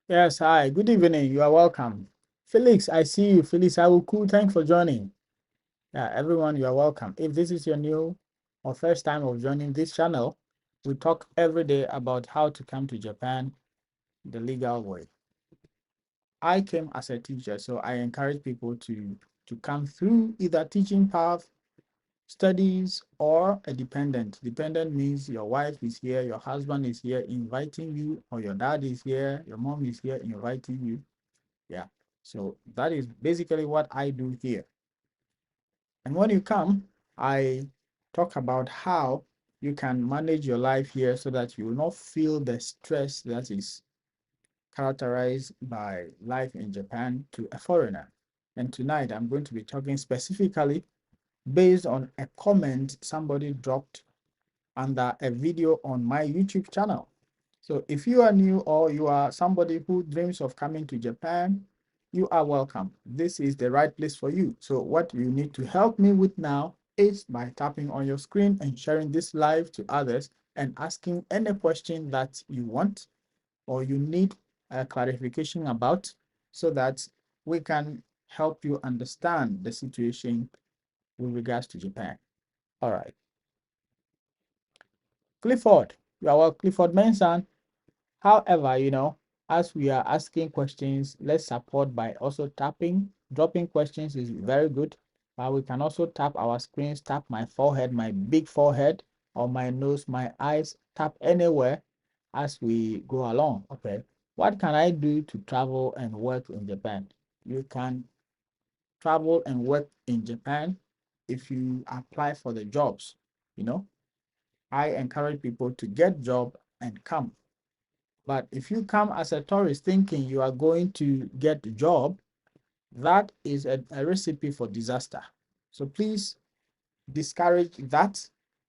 Yes, hi. Good evening. You are welcome. Felix, I see you. Felix, I will cool. Thanks for joining. Yeah, everyone, you are welcome. If this is your new or first time of joining this channel, we talk every day about how to come to Japan the legal way. I came as a teacher, so I encourage people to come through either teaching path, studies, or a dependent. Dependent means your wife is here, your husband is here inviting you, or your dad is here, your mom is here inviting you. Yeah. So that is basically what I do here. And when you come, I talk about how you can manage your life here so that you will not feel the stress that is characterized by life in Japan to a foreigner. And tonight I'm going to be talking specifically based on a comment somebody dropped under a video on my YouTube channel. So if you are new or you are somebody who dreams of coming to Japan, you are welcome. This is the right place for you. So what you need to help me with now is by tapping on your screen and sharing this live to others and asking any question that you want or you need a clarification about so that we can help you understand the situation with regards to Japan. All right. Clifford, you are well, Clifford Mensan. However, as we are asking questions, let's support by also tapping. Dropping questions is very good. But we can also tap our screens, tap my forehead, my big forehead, or my nose, my eyes, tap anywhere as we go along. Okay. What can I do to travel and work in Japan? You can travel and work in Japan if you apply for the jobs. You know, I encourage people to get job and come. But if you come as a tourist thinking you are going to get a job, that is a recipe for disaster. So please discourage that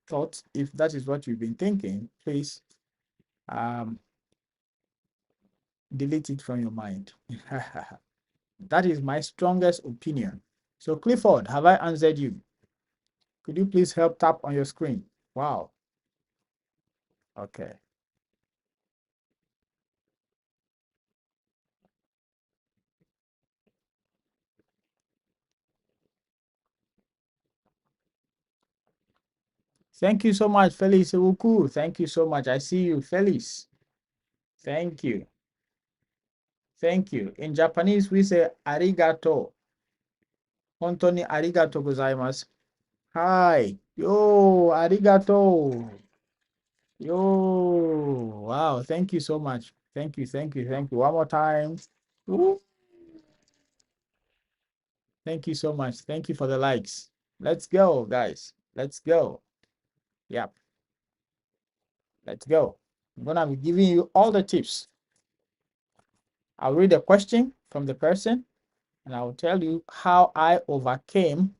thought. If that is what you've been thinking, please um, delete it from your mind. That is my strongest opinion. So Clifford, have I answered you? Could you please help tap on your screen? Wow. Okay. Thank you so much, Felix Ewuku. Thank you so much. I see you, Felix. Thank you. Thank you. In Japanese, we say arigato. Hontoni arigato gozaimasu. Hi. Yo, arigato. Yo. Wow. Thank you so much. Thank you. Thank you. Thank you. One more time. Woo. Thank you so much. Thank you for the likes. Let's go, guys. Let's go. Yep. Let's go. I'm gonna be giving you all the tips. I'll read a question from the person and I'll tell you how I overcame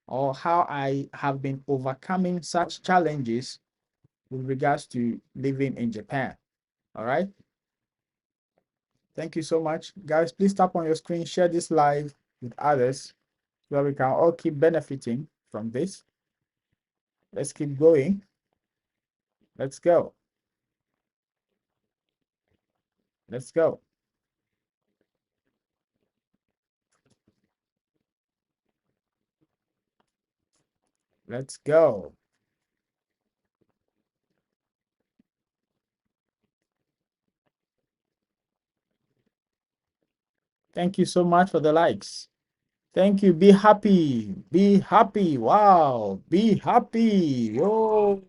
or how I have been overcoming such challenges with regards to living in Japan. All right. Thank you so much. Guys, please tap on your screen, share this live with others so that we can all keep benefiting from this. Let's keep going. Let's go. Let's go. Let's go. Thank you so much for the likes. Thank you. Be happy. Be happy. Wow. Be happy. Yo.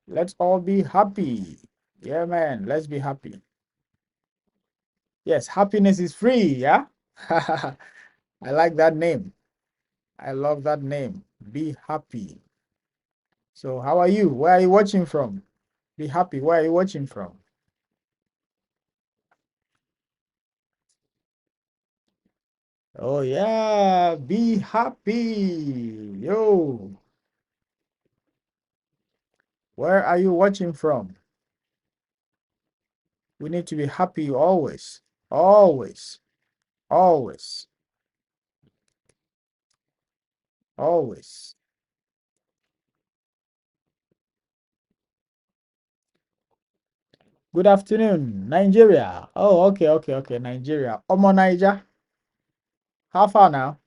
Let's all be happy. Yeah, man. Let's be happy. Yes, happiness is free. Yeah. I like that name. I love that name. Be happy. So, how are you? Where are you watching from? Be happy. Where are you watching from? Oh, yeah. Be happy. Yo. Where are you watching from? We need to be happy always. Always. Always. Always. Good afternoon, Nigeria. Oh, okay, Nigeria. Omo Niger. How far now?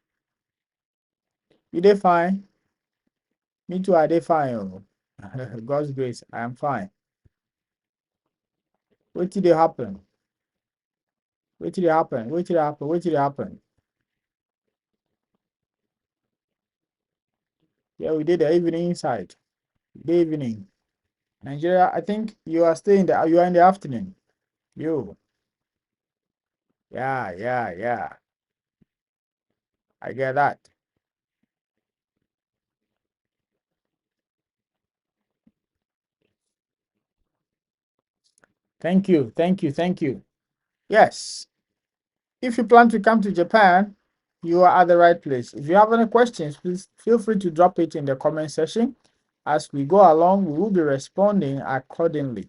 You dey fine? Me too, I dey fine. Oh. God's grace, I am fine. What did they happen? What did happen? What did happen? What did happen? Yeah, we did the evening inside. The evening. Nigeria, I think you are staying there. You are in the afternoon. You. Yeah. I get that. Thank you. Yes. If you plan to come to Japan, you are at the right place. If you have any questions, please feel free to drop it in the comment section. As we go along, we will be responding accordingly.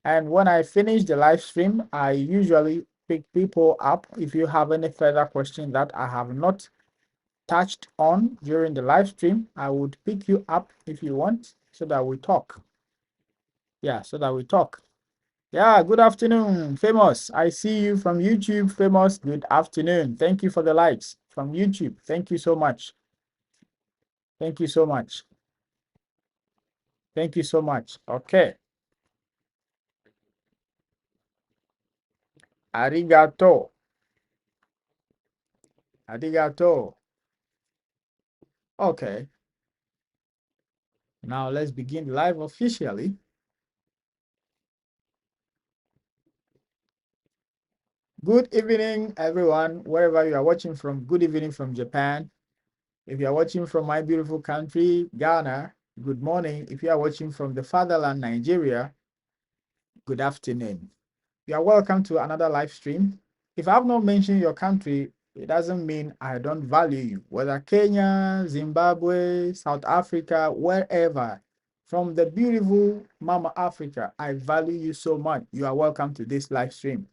And when I finish the live stream, I usually pick people up. If you have any further questions that I have not touched on during the live stream, I would pick you up if you want so that we talk. Yeah, so that we talk. Yeah, good afternoon, Famous. I see you from YouTube, Famous. Good afternoon. Thank you for the likes from YouTube. Thank you so much. Thank you so much. Thank you so much. Okay. Arigato. Arigato. Okay. Now let's begin live officially. Good evening, everyone, wherever you are watching from. Good evening from Japan. If you are watching from my beautiful country, Ghana, good morning. If you are watching from the fatherland, Nigeria, good afternoon. You are welcome to another live stream. If I have not mentioned your country, it doesn't mean I don't value you. Whether Kenya, Zimbabwe, South Africa, wherever, from the beautiful Mama Africa, I value you so much. You are welcome to this live stream.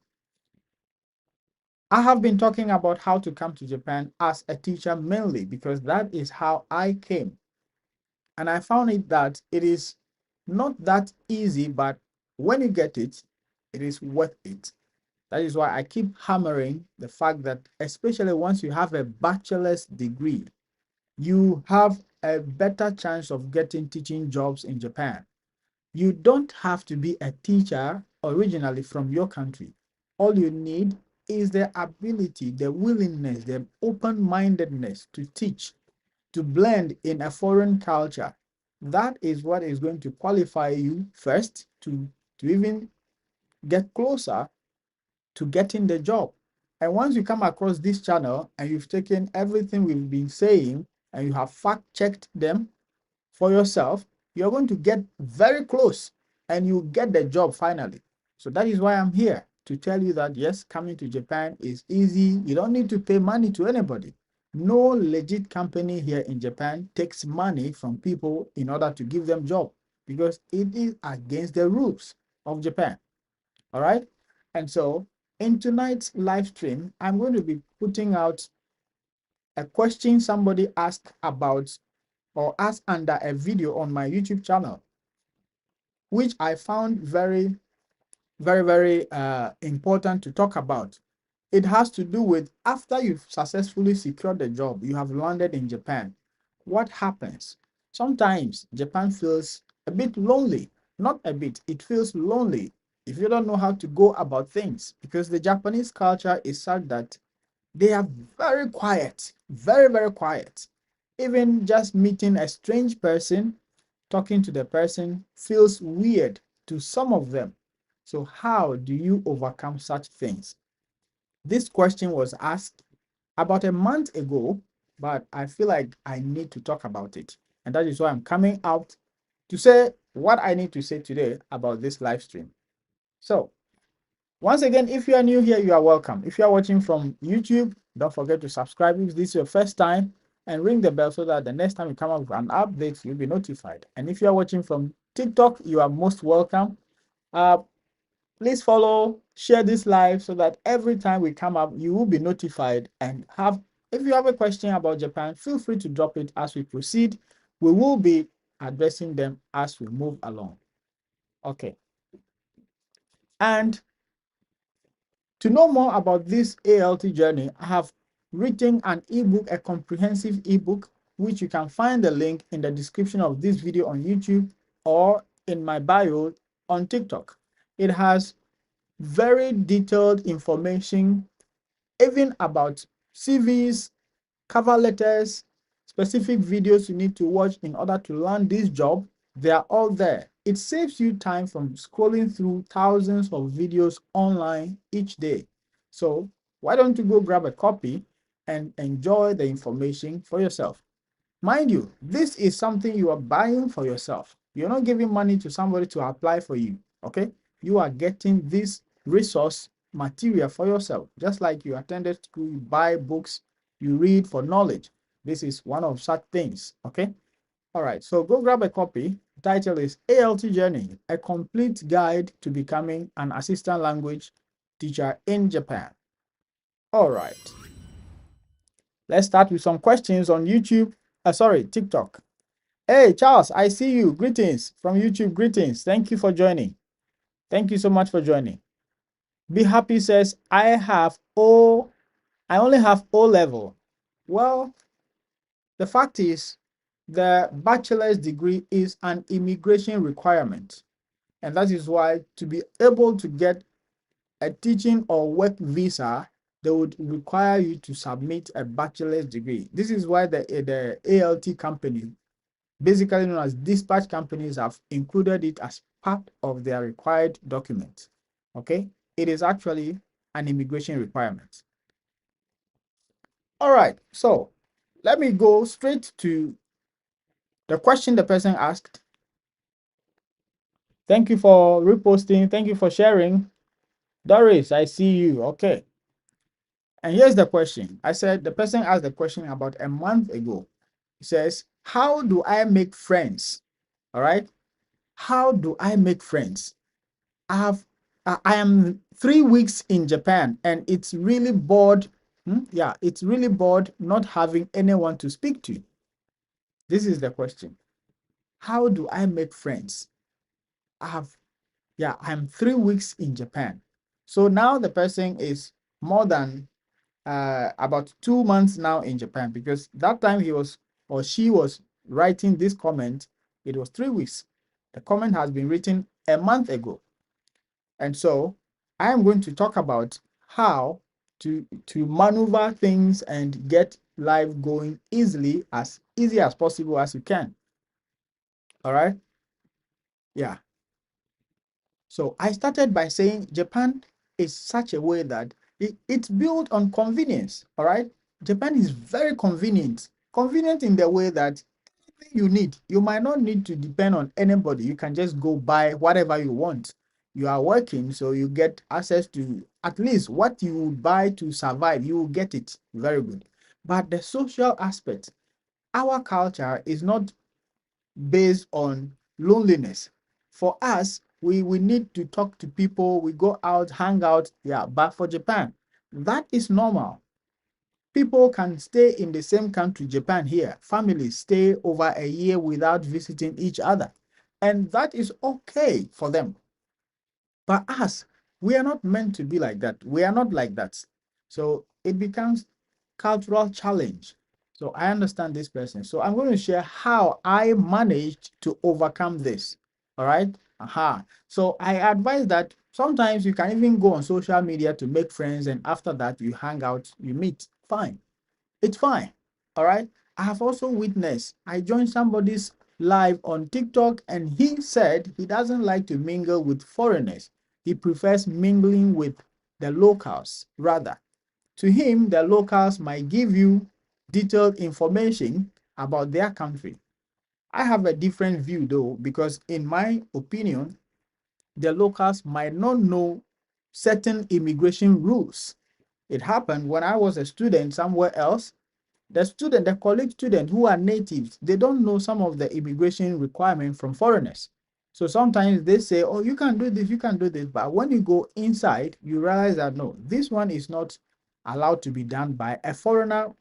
I have been talking about how to come to Japan as a teacher mainly because that is how I came. And I found it that it is not that easy, but when you get it, it is worth it. That is why I keep hammering the fact that, especially once you have a bachelor's degree, you have a better chance of getting teaching jobs in Japan. You don't have to be a teacher originally from your country. All you need is the ability, the willingness, the open-mindedness to teach, to blend in a foreign culture. That is what is going to qualify you first to even get closer to getting the job. And once you come across this channel and you've taken everything we've been saying and you have fact checked them for yourself, you're going to get very close and you get the job finally. So that is why I'm here to tell you that yes, coming to Japan is easy. You don't need to pay money to anybody. No legit company here in Japan takes money from people in order to give them job because it is against the rules of Japan. All right. And so in tonight's live stream, I'm going to be putting out a question somebody asked about or asked under a video on my YouTube channel, which I found very important to talk about. It has to do with after you've successfully secured the job, you have landed in Japan. What happens? Sometimes Japan feels a bit lonely. Not a bit, it feels lonely if you don't know how to go about things because the Japanese culture is such that they are very quiet, very quiet. Even just meeting a strange person, talking to the person feels weird to some of them. So how do you overcome such things? This question was asked about a month ago, but I feel like I need to talk about it. And that is why I'm coming out to say what I need to say today about this live stream. So, once again, if you are new here, you are welcome. If you are watching from YouTube, don't forget to subscribe if this is your first time and ring the bell so that the next time we come up with an update, you'll be notified. And if you are watching from TikTok, you are most welcome. Please follow, share this live so that every time we come up, you will be notified and have, if you have a question about Japan, feel free to drop it as we proceed. We will be addressing them as we move along. Okay. And to know more about this ALT journey, I have written an ebook, a comprehensive ebook, which you can find the link in the description of this video on YouTube or in my bio on TikTok. It has very detailed information, even about CVs, cover letters, specific videos you need to watch in order to land this job. They are all there. It saves you time from scrolling through thousands of videos online each day. So why don't you go grab a copy and enjoy the information for yourself? Mind you, this is something you are buying for yourself. You're not giving money to somebody to apply for you, okay? You are getting this resource material for yourself. Just like you attended school, you buy books, you read for knowledge. This is one of such things, okay? All right, so go grab a copy. The title is ALT Journey, a complete guide to becoming an assistant language teacher in Japan. All right, let's start with some questions on YouTube. Sorry, TikTok. Hey, Charles, I see you. Greetings from YouTube. Greetings. Thank you for joining. Thank you so much for joining. Be Happy says, I only have O level. Well, the fact is, the bachelor's degree is an immigration requirement. And that is why to be able to get a teaching or work visa, they would require you to submit a bachelor's degree. This is why the ALT company, basically known as dispatch companies, have included it as part of their required document. Okay, it is actually an immigration requirement. All right, so let me go straight to the question the person asked. Thank you for reposting. Thank you for sharing. Doris, I see you. Okay. And here's the question. I said the person asked the question about a month ago. He says, how do I make friends? All right. How do I make friends? I am 3 weeks in Japan and it's really bored. Yeah, it's really bored not having anyone to speak to. This is the question. How do I make friends? I'm 3 weeks in Japan. So now the person is more than about 2 months now in Japan, because that time he was or she was writing this comment, it was 3 weeks. The comment has been written a month ago. And so I am going to talk about how to maneuver things and get life going as easy as possible as you can. All right. Yeah. So I started by saying Japan is such a way that it's built on convenience. All right. Japan is very convenient. Convenient in the way that you need. You might not need to depend on anybody. You can just go buy whatever you want. You are working, so you get access to at least what you would buy to survive. You will get it. Very good. But the social aspect, our culture is not based on loneliness. For us, we need to talk to people, we go out, hang out. Yeah, but for Japan, that is normal. People can stay in the same country, Japan here. Families stay over a year without visiting each other. And that is okay for them. But us, we are not meant to be like that. We are not like that. So it becomes cultural challenge. So I understand this person. So I'm going to share how I managed to overcome this. All right. So I advise that sometimes you can even go on social media to make friends, and after that you hang out, you meet. Fine. It's fine. All right. I have also witnessed, I joined somebody's live on TikTok and he said he doesn't like to mingle with foreigners. He prefers mingling with the locals rather. To him, the locals might give you detailed information about their country. I have a different view though, because in my opinion, the locals might not know certain immigration rules. It happened when I was a student somewhere else. The college students who are natives, they don't know some of the immigration requirements from foreigners. So sometimes they say, oh, you can do this, you can do this. But when you go inside, you realize that no, this one is not allowed to be done by a foreigner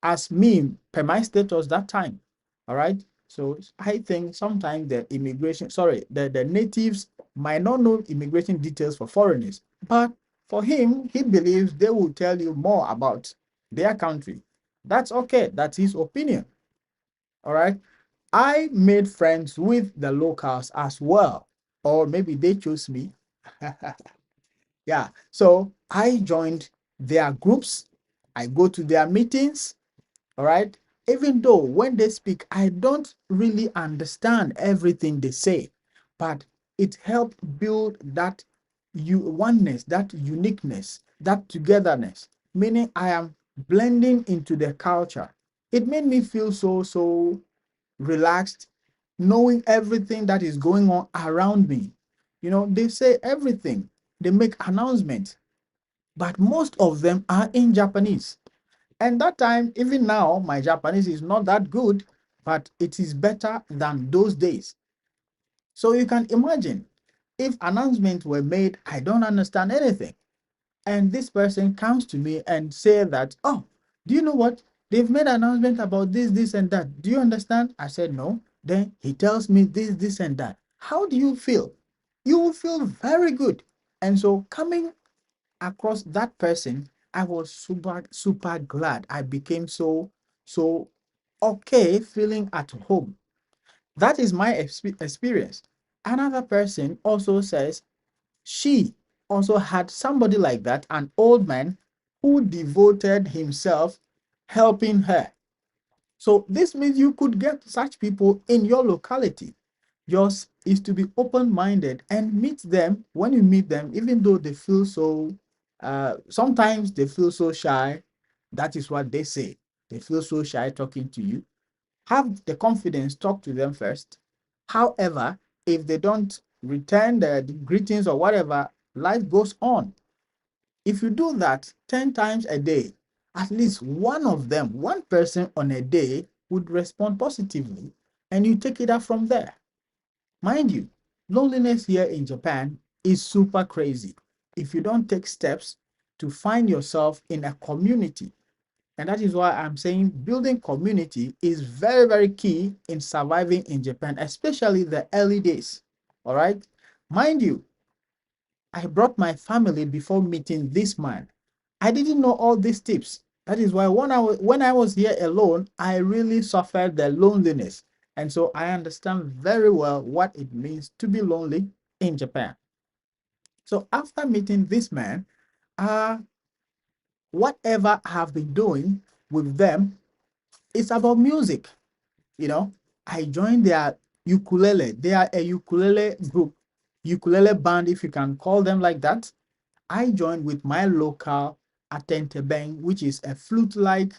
as me per my status that time. All right. So I think sometimes the natives might not know immigration details for foreigners, but for him, he believes they will tell you more about their country. That's okay. That's his opinion. All right. I made friends with the locals as well, or maybe they chose me. Yeah. So I joined their groups. I go to their meetings. All right. Even though when they speak, I don't really understand everything they say, but it helped build that oneness, that uniqueness, that togetherness, meaning I am blending into the culture. It made me feel so relaxed, knowing everything that is going on around me. You know, they say everything, they make announcements, but most of them are in Japanese. And that time, even now, my Japanese is not that good, but it is better than those days. So you can imagine if announcements were made, I don't understand anything. And this person comes to me and say that, oh, do you know what? They've made an announcement about this, and that. Do you understand? I said, no. Then he tells me this, and that. How do you feel? You will feel very good. And so coming across that person, I was super glad. I became so okay, feeling at home. That is my experience. Another person also says she also had somebody like that, an old man who devoted himself helping her. So this means you could get such people in your locality. Yours is to be open-minded and meet them. When you meet them, even though they feel so, sometimes they feel so shy. That is what they say. They feel so shy talking to you. Have the confidence, talk to them first. However, if they don't return the greetings or whatever, life goes on. If you do that 10 times a day, at least one of them, one person on a day would respond positively, and you take it up from there. Mind you, loneliness here in Japan is super crazy if you don't take steps to find yourself in a community. And that is why I'm saying building community is very key in surviving in Japan, especially the early days. All right. Mind you, I brought my family before meeting this man. I didn't know all these tips. That is why when I was here alone, I really suffered the loneliness. And so I understand very well what it means to be lonely in Japan. So after meeting this man, uh, whatever I have been doing with them is about music. You know, I joined their ukulele. They are a ukulele group, ukulele band, if you can call them like that. I joined with my local atentebeng, which is a flute-like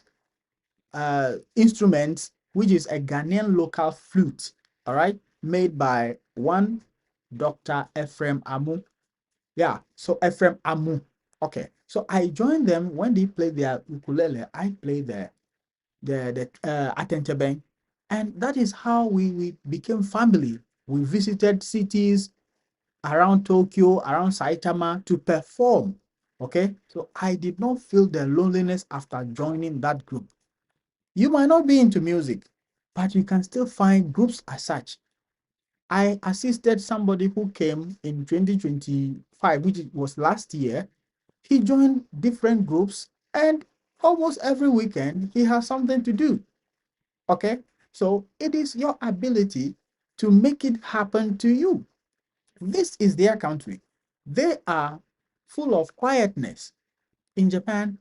instrument, which is a Ghanaian local flute, all right, made by one Dr. Ephraim Amu. Yeah, so Ephraim Amu. Okay, so I joined them when they play their ukulele. I play the atentebeng, and that is how we became family. We visited cities around Tokyo, around Saitama to perform. Okay, so I did not feel the loneliness after joining that group. You might not be into music, but you can still find groups as such. I assisted somebody who came in 2025, which was last year. He joined different groups, and almost every weekend he has something to do. Okay, so it is your ability to make it happen to you. This is their country. They are full of quietness. In Japan,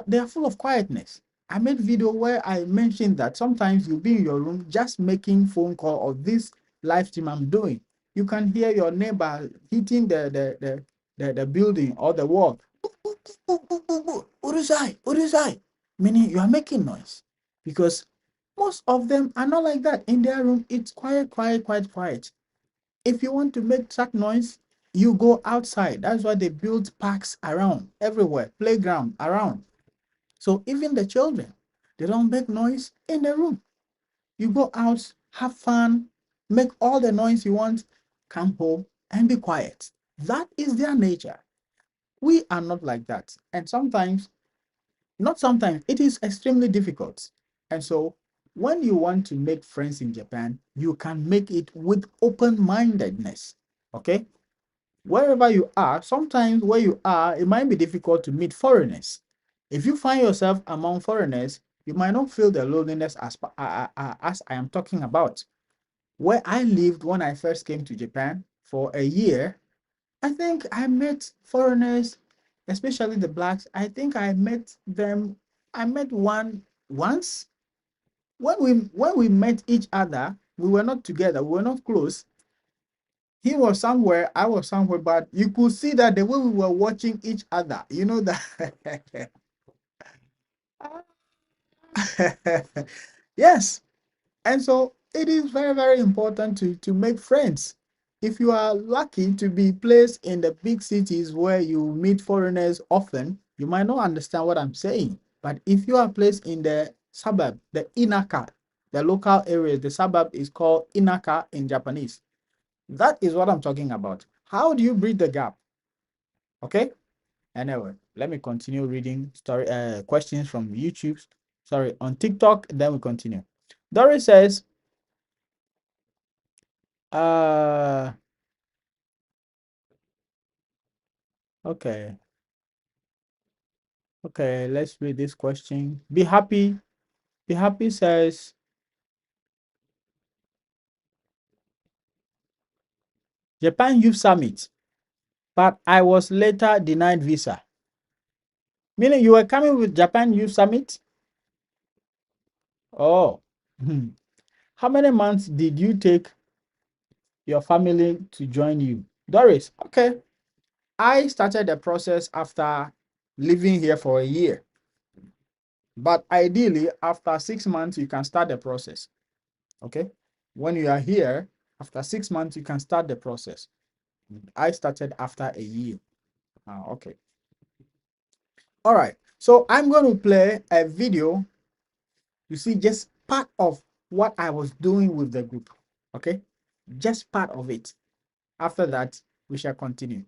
they are full of quietness. I made video where I mentioned that sometimes you'll be in your room just making phone call or this live stream I'm doing. You can hear your neighbor hitting the building or the wall. Urusai, urusai. Meaning you are making noise. Because most of them are not like that. In their room, it's quiet. If you want to make such noise, you go outside. That's why they build parks around everywhere, playground around. So even the children, they don't make noise in the room. You go out, have fun, make all the noise you want, come home and be quiet. That is their nature. We are not like that. And sometimes, not sometimes, it is extremely difficult. And so when you want to make friends in Japan, you can make it with open-mindedness. Okay? wherever you are, sometimes where you are, it might be difficult to meet foreigners. If you find yourself among foreigners, you might not feel the loneliness as I am talking about. Where I lived when I first came to Japan for a year, I think I met foreigners, especially the blacks. I think I met them. I met one once. When we met each other, we were not together. We were not close. He was somewhere, I was somewhere, but you could see that the way we were watching each other, you know that. Yes, and so it is very, very important to make friends. If you are lucky to be placed in the big cities where you meet foreigners often, you might not understand what I'm saying. But if you are placed in the suburb, the inaka, the local area, the suburb is called inaka in Japanese. That is what I'm talking about. How do you bridge the gap? Okay. Anyway, let me continue reading story questions from YouTube. Sorry, on TikTok. Then we continue. Doris says, uh, okay, okay. Let's read this question. Be happy. Be happy says, Japan Youth Summit, but I was later denied visa. Meaning you were coming with Japan Youth Summit. Oh, how many months did you take your family to join you? Doris, okay. I started the process after living here for a year. But ideally, after 6 months, you can start the process. Okay. When you are here, after 6 months, you can start the process. I started after a year. Okay. All right. So I'm going to play a video. You see, just part of what I was doing with the group. Okay. Just part of it. After that, we shall continue.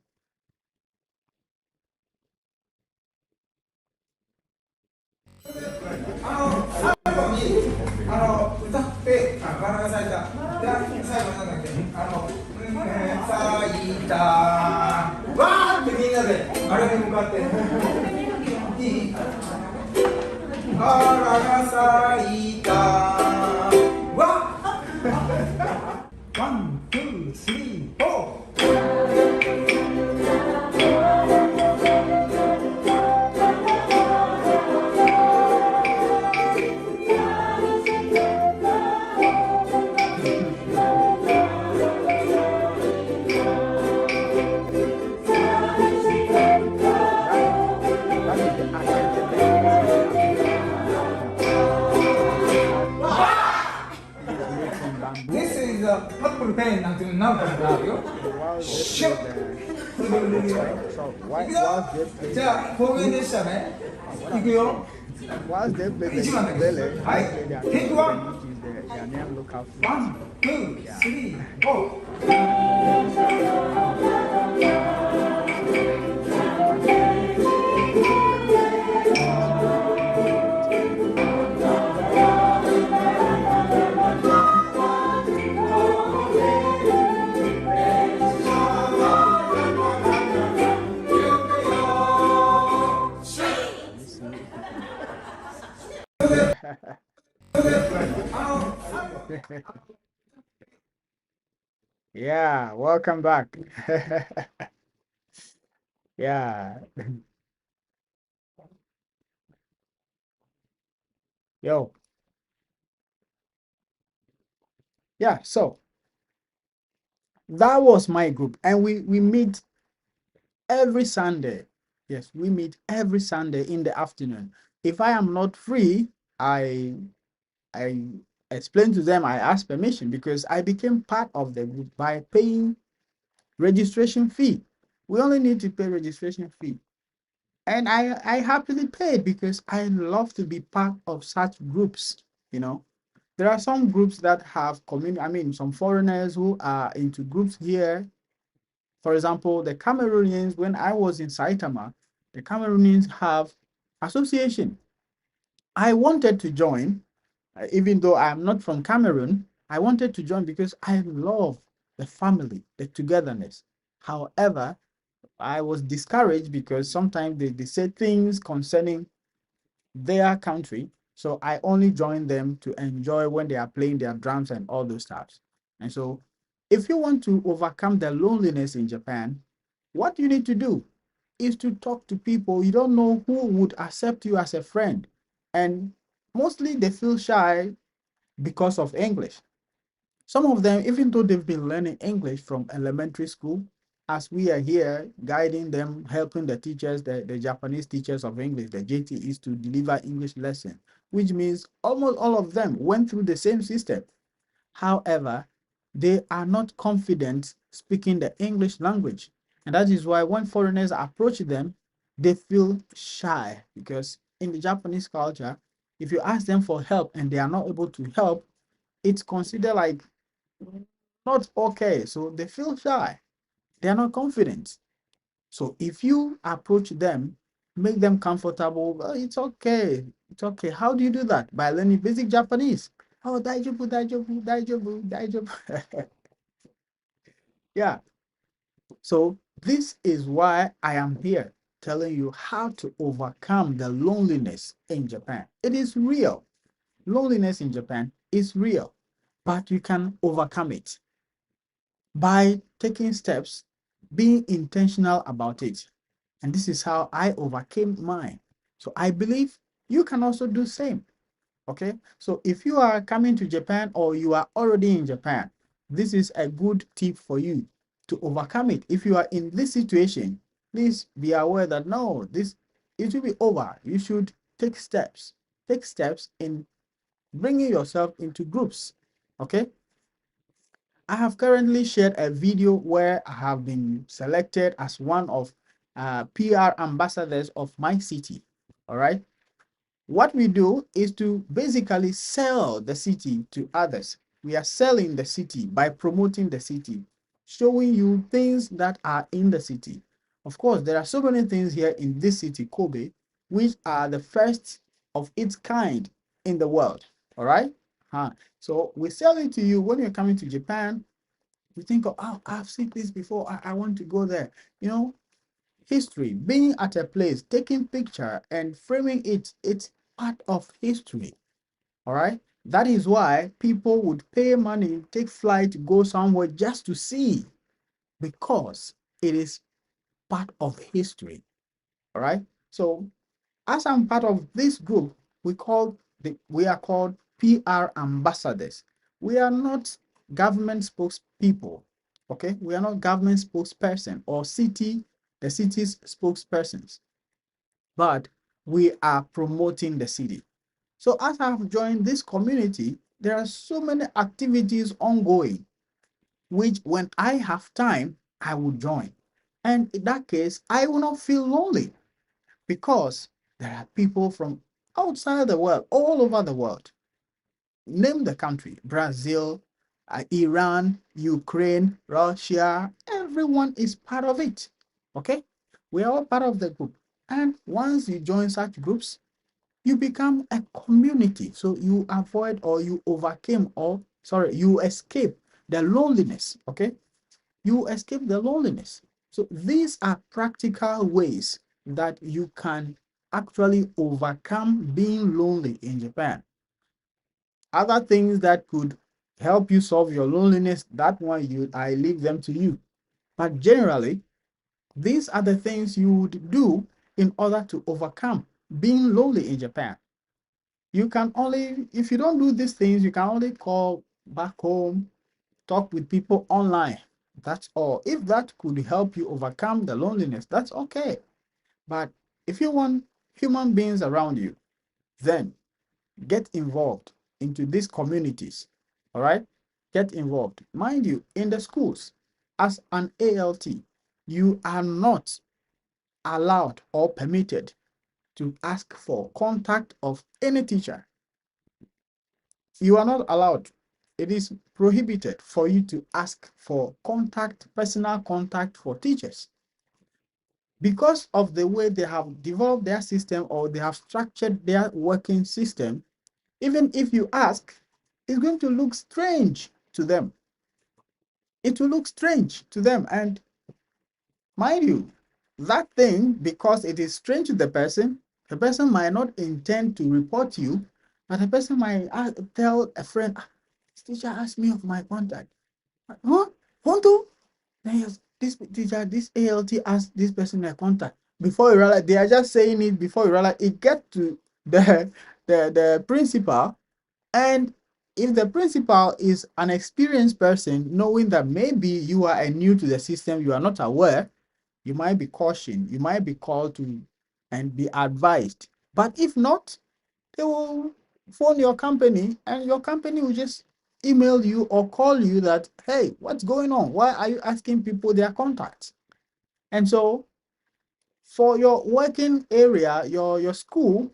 歌ってバラが咲いた。で、最後なんだっけ、咲いた。わーってみんなであれに向かって。いい。バラが咲いた。わ。ワン、ツー、スリー、フォー。This is a purple pen なんていうの何個もあるよ。シュッ。じゃあ方言でしたね。いくよ。1番だけ。はい。テイクワン。ワン、ツー、スリー、フォYeah, welcome back. Yeah. Yo. Yeah, so that was my group. And we meet every Sunday. Yes, we meet every Sunday in the afternoon. If I am not free, I explain to them, I ask permission because I became part of the group by paying registration fee. We only need to pay registration fee. And I happily paid because I love to be part of such groups, you know. There are some groups that have community, I mean, some foreigners who are into groups here. For example, the Cameroonians, when I was in Saitama, the Cameroonians have association. I wanted to join, even though I'm not from Cameroon. I wanted to join because I love the family, the togetherness, However, I was discouraged because sometimes they say things concerning their country. So I only join them to enjoy when they are playing their drums and all those stuff. And so if you want to overcome the loneliness in Japan, what you need to do is to talk to people. You don't know who would accept you as a friend. And mostly they feel shy because of English. Some of them, even though they've been learning English from elementary school, as we are here guiding them, helping the teachers, the Japanese teachers of English, the JTEs, to deliver English lesson, which means almost all of them went through the same system. However, they are not confident speaking the English language. And that is why when foreigners approach them, they feel shy, because in the Japanese culture, if you ask them for help and they are not able to help, it's considered like not okay. So they feel shy. They are not confident. So if you approach them, make them comfortable, well, it's okay. It's okay. How do you do that? By learning basic Japanese. Oh, daijobu, daijobu, daijobu, daijobu. Yeah. So this is why I am here telling you how to overcome the loneliness in Japan. It is real. Loneliness in Japan is real, but you can overcome it by taking steps, being intentional about it. And this is how I overcame mine. So I believe you can also do same. Okay. So if you are coming to Japan or you are already in Japan, this is a good tip for you to overcome it. If you are in this situation, please be aware that no, this it will be over. You should take steps. Take steps in bringing yourself into groups. Okay. I have currently shared a video where I have been selected as one of PR ambassadors of my city. All right. What we do is to basically sell the city to others. We are selling the city by promoting the city, showing you things that are in the city. Of course, there are so many things here in this city, Kobe, which are the first of its kind in the world. All right. So we sell it to you when you're coming to Japan. You think, oh, I've seen this before. I want to go there. You know, history, being at a place, taking picture and framing it, it's part of history. All right. That is why people would pay money, take flight, go somewhere just to see, because it is part of history. All right. So as I'm part of this group, we are called PR ambassadors. We are not government spokespeople. Okay, we are not government spokesperson or the city's spokespersons, but we are promoting the city. So as I have joined this community, there are so many activities ongoing, which when I have time, I will join. And in that case, I will not feel lonely, because there are people from outside the world, all over the world. Name the country: Brazil, Iran, Ukraine, Russia. Everyone is part of it. Okay? We are all part of the group. And once you join such groups, you become a community. So you avoid, or you overcame, or sorry, you escape the loneliness. Okay? You escape the loneliness. So these are practical ways that you can actually overcome being lonely in Japan. Other things that could help you solve your loneliness, that one I leave them to you. But generally, these are the things you would do in order to overcome being lonely in Japan. You can only, if you don't do these things, you can only call back home, talk with people online. That's all. If that could help you overcome the loneliness, that's okay. But if you want human beings around you, then get involved into these communities. All right? Get involved. Mind you, in the schools, as an ALT, you are not allowed or permitted to ask for contact of any teacher. You are not allowed. It is prohibited for you to ask for contact, personal contact for teachers, because of the way they have developed their system, or they have structured their working system. Even if you ask, it's going to look strange to them. It will look strange to them. And mind you, that thing, because it is strange to the person might not intend to report you, but the person might tell a friend, "Ah, this teacher asked me of my contact." Huh? Want to? Then yes, this teacher, this ALT asked this person my contact. Before you realize, they are just saying it before you realize it get to the principal. And if the principal is an experienced person, knowing that maybe you are new to the system, you are not aware, you might be cautioned, you might be called to and be advised. But if not, they will phone your company and your company will just email you or call you that, hey, what's going on? Why are you asking people their contacts? And so for your working area, your school,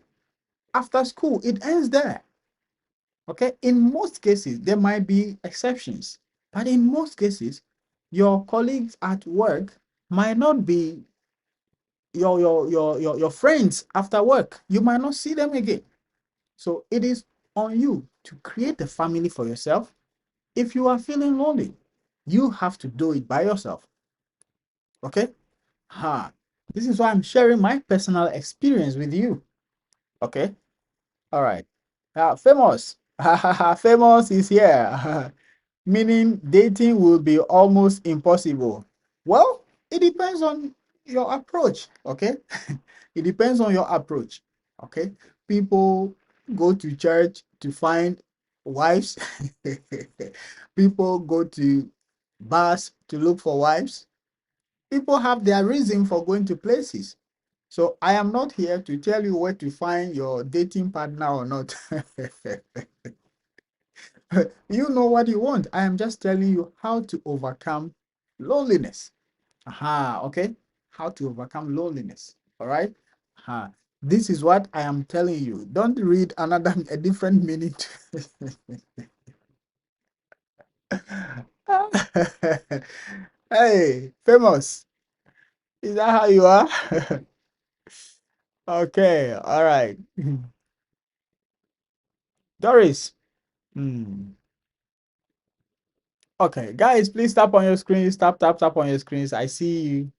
after school, it ends there. Okay. In most cases, there might be exceptions, but in most cases, your colleagues at work might not be your friends after work. You might not see them again. So it is on you to create a family for yourself. If you are feeling lonely, you have to do it by yourself. Okay. This is why I'm sharing my personal experience with you. Okay. All right. Famous. Famous is here. Meaning dating will be almost impossible. Well, it depends on your approach. Okay. It depends on your approach. Okay. People go to church to find wives. People go to bars to look for wives. People have their reason for going to places. So I am not here to tell you where to find your dating partner or not. You know what you want. I am just telling you how to overcome loneliness. Okay. How to overcome loneliness. All right. This is what I am telling you. Don't read a different meaning. Hey, famous. Is that how you are? Okay. All right. Doris. Hmm. Okay, guys, please tap on your screens. Tap on your screens. I see you.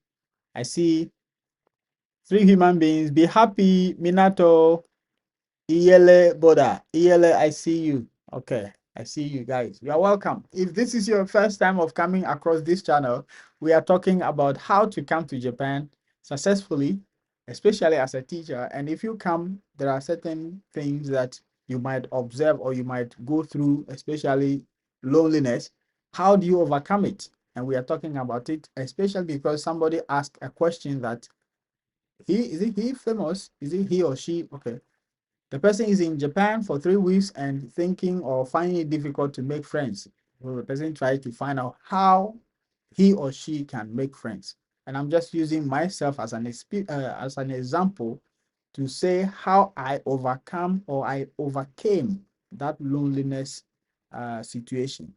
I see three human beings. Be happy, Minato, Iyele, Boda. Iyele, I see you. Okay, I see you guys. You are welcome. If this is your first time of coming across this channel, we are talking about how to come to Japan successfully, especially as a teacher. And if you come, there are certain things that you might observe or you might go through, especially loneliness. How do you overcome it? And we are talking about it, especially because somebody asked a question that he famous? Is it he or she? Okay, the person is in Japan for 3 weeks and thinking or finding it difficult to make friends. So the person tries to find out how he or she can make friends. And I'm just using myself as as an example to say how I overcome or I overcame that loneliness situation.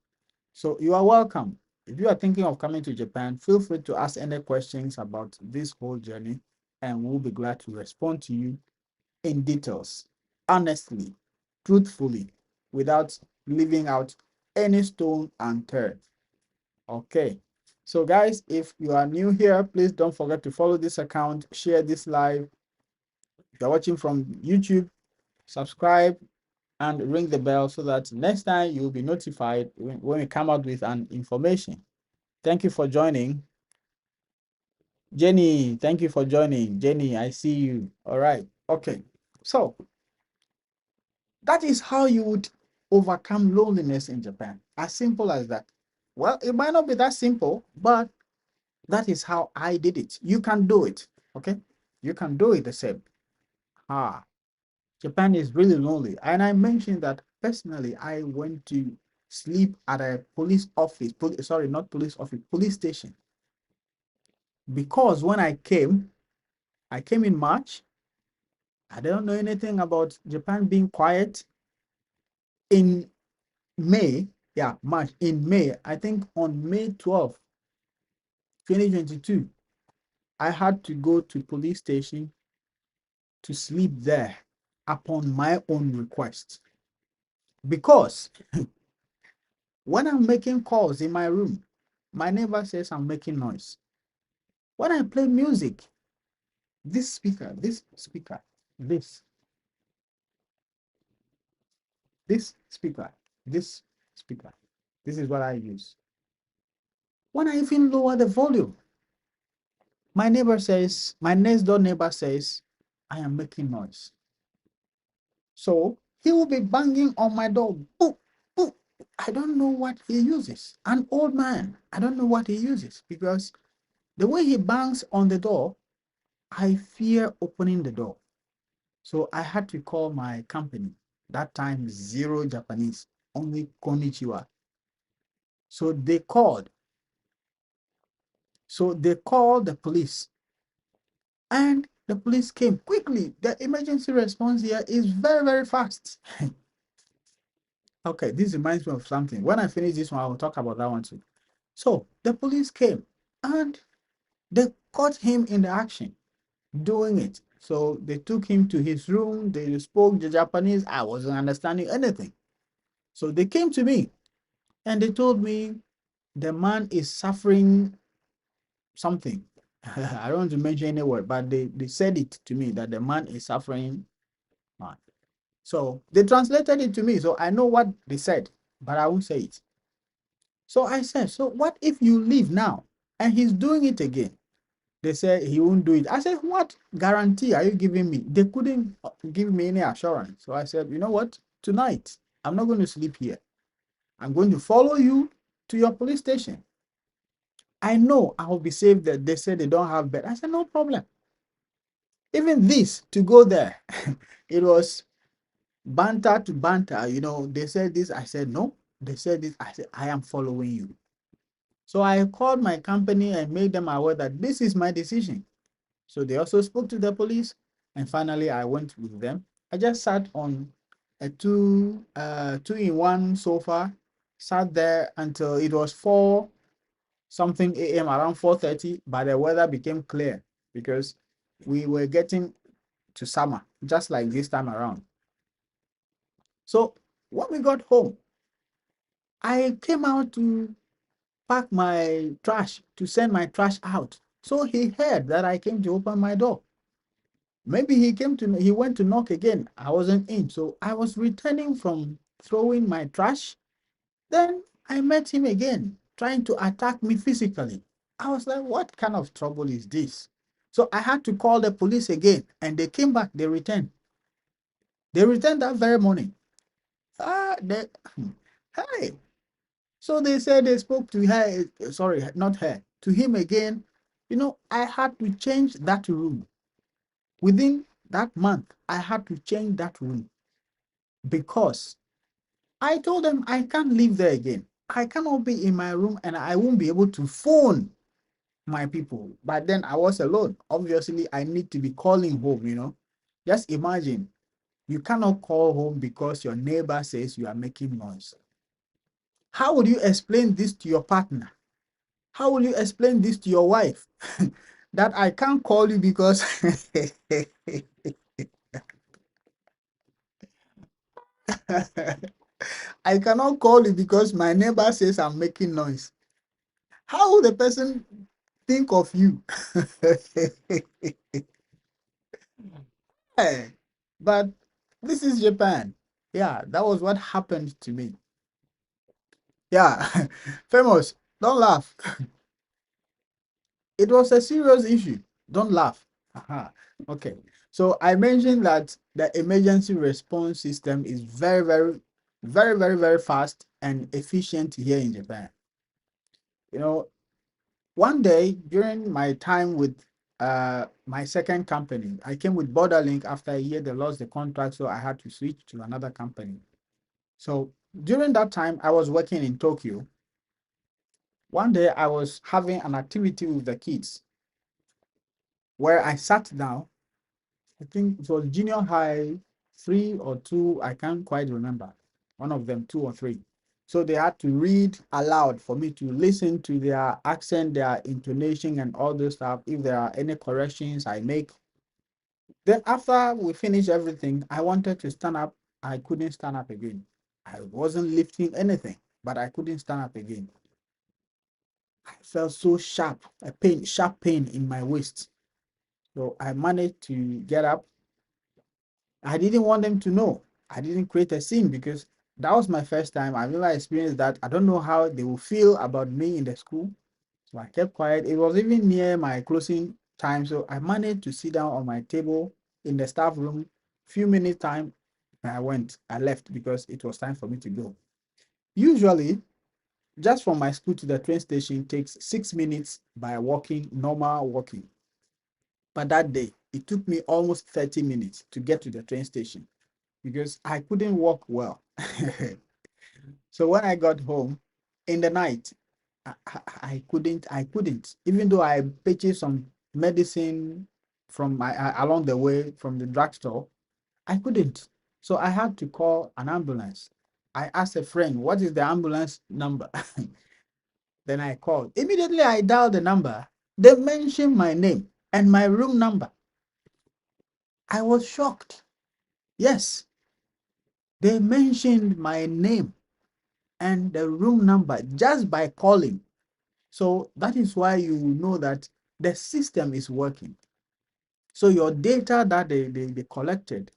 So you are welcome. If you are thinking of coming to Japan, feel free to ask any questions about this whole journey, and we'll be glad to respond to you in details, honestly, truthfully, without leaving out any stone unturned. Okay. So, guys, if you are new here, please don't forget to follow this account, share this live. If you're watching from YouTube, subscribe and ring the bell so that next time you'll be notified when we come out with an information. Thank you for joining. Jenny, thank you for joining. Jenny, I see you. All right. Okay. So, that is how you would overcome loneliness in Japan. As simple as that. Well, it might not be that simple, but that is how I did it. You can do it. Okay. You can do it the same. Ah, Japan is really lonely. And I mentioned that personally, I went to sleep at a police office, sorry, not police office, police station. Because when I came in March. I don't know anything about Japan being quiet. In May, yeah, March, in May, I think on May 12th, 2022, I had to go to police station to sleep there upon my own request. Because when I'm making calls in my room, my neighbor says I'm making noise. When I play music, this speaker, this speaker, this, this speaker, this speaker, this is what I use. When I even lower the volume, my neighbor says, my next door neighbor says, I am making noise. So he will be banging on my door. Boo, boo. I don't know what he uses. An old man. I don't know what he uses because the way he bangs on the door, I fear opening the door. So I had to call my company. That time, zero Japanese, only konnichiwa. So they called. So they called the police. And the police came quickly. The emergency response here is very, very fast. Okay, this reminds me of something. When I finish this one, I will talk about that one too. So the police came and they caught him in the action doing it. So they took him to his room. They spoke the Japanese. I wasn't understanding anything. So they came to me and they told me the man is suffering something. I don't want to mention any word, but they said it to me that the man is suffering. So they translated it to me. So I know what they said, but I won't say it. So I said, so what if you leave now and he's doing it again? They said he won't do it. I said, what guarantee are you giving me? They couldn't give me any assurance. So I said, you know what? Tonight, I'm not going to sleep here. I'm going to follow you to your police station. I know I will be safe there. They said they don't have bed. I said, no problem. Even this, to go there, it was banter to banter. You know, they said this. I said, no. They said this. I said, I am following you. So I called my company and made them aware that this is my decision. So they also spoke to the police, and finally I went with them. I just sat on a two-in-one sofa, sat there until it was 4 something a.m. around 4:30, but the weather became clear because we were getting to summer, just like this time around. So when we got home, I came out to pack my trash, to send my trash out. So he heard that I came to open my door. Maybe he went to knock again. I wasn't in. So I was returning from throwing my trash. Then I met him again, trying to attack me physically. I was like, what kind of trouble is this? So I had to call the police again, and they came back. They returned. They returned that very morning. They, hey. So they said they spoke to her, sorry, not her, to him again. You know, I had to change that room. Within that month, I had to change that room because I told them I can't live there again. I cannot be in my room and I won't be able to phone my people. But then I was alone. Obviously, I need to be calling home, you know. Just imagine you cannot call home because your neighbor says you are making noise. How would you explain this to your partner? How will you explain this to your wife? That I can't call you because I cannot call you because my neighbor says I'm making noise. How will the person think of you? Hey, but this is Japan. Yeah, that was what happened to me. Yeah, famous. Don't laugh. It was a serious issue. Don't laugh. Aha. Okay. So I mentioned that the emergency response system is very, very, very, very, very fast and efficient here in Japan. You know, one day during my time with my second company, I came with Borderlink. After a year, they lost the contract, so I had to switch to another company. So during that time, I was working in Tokyo. One day, I was having an activity with the kids where I sat down. I think it was junior high, 3 or 2. I can't quite remember. One of them, 2 or 3. So they had to read aloud for me to listen to their accent, their intonation, and all this stuff. If there are any corrections I make. Then after we finished everything, I wanted to stand up. I couldn't stand up again. I wasn't lifting anything, but I couldn't stand up again. I felt so sharp, sharp pain in my waist. So I managed to get up. I didn't want them to know. I didn't create a scene because that was my first time. I never experienced that. I don't know how they will feel about me in the school. So I kept quiet. It was even near my closing time. So I managed to sit down on my table in the staff room. Few minutes time, and I left because it was time for me to go. Usually, just from my school to the train station takes 6 minutes by walking, normal walking. But that day, it took me almost 30 minutes to get to the train station because I couldn't walk well. So when I got home in the night, I couldn't, even though I purchased some medicine from along the way from the drugstore, I couldn't. So I had to call an ambulance. I asked a friend, what is the ambulance number? Then I called. Immediately I dialed the number. They mentioned my name and my room number. I was shocked. Yes, they mentioned my name and the room number just by calling. So that is why you know that the system is working. So your data that they collected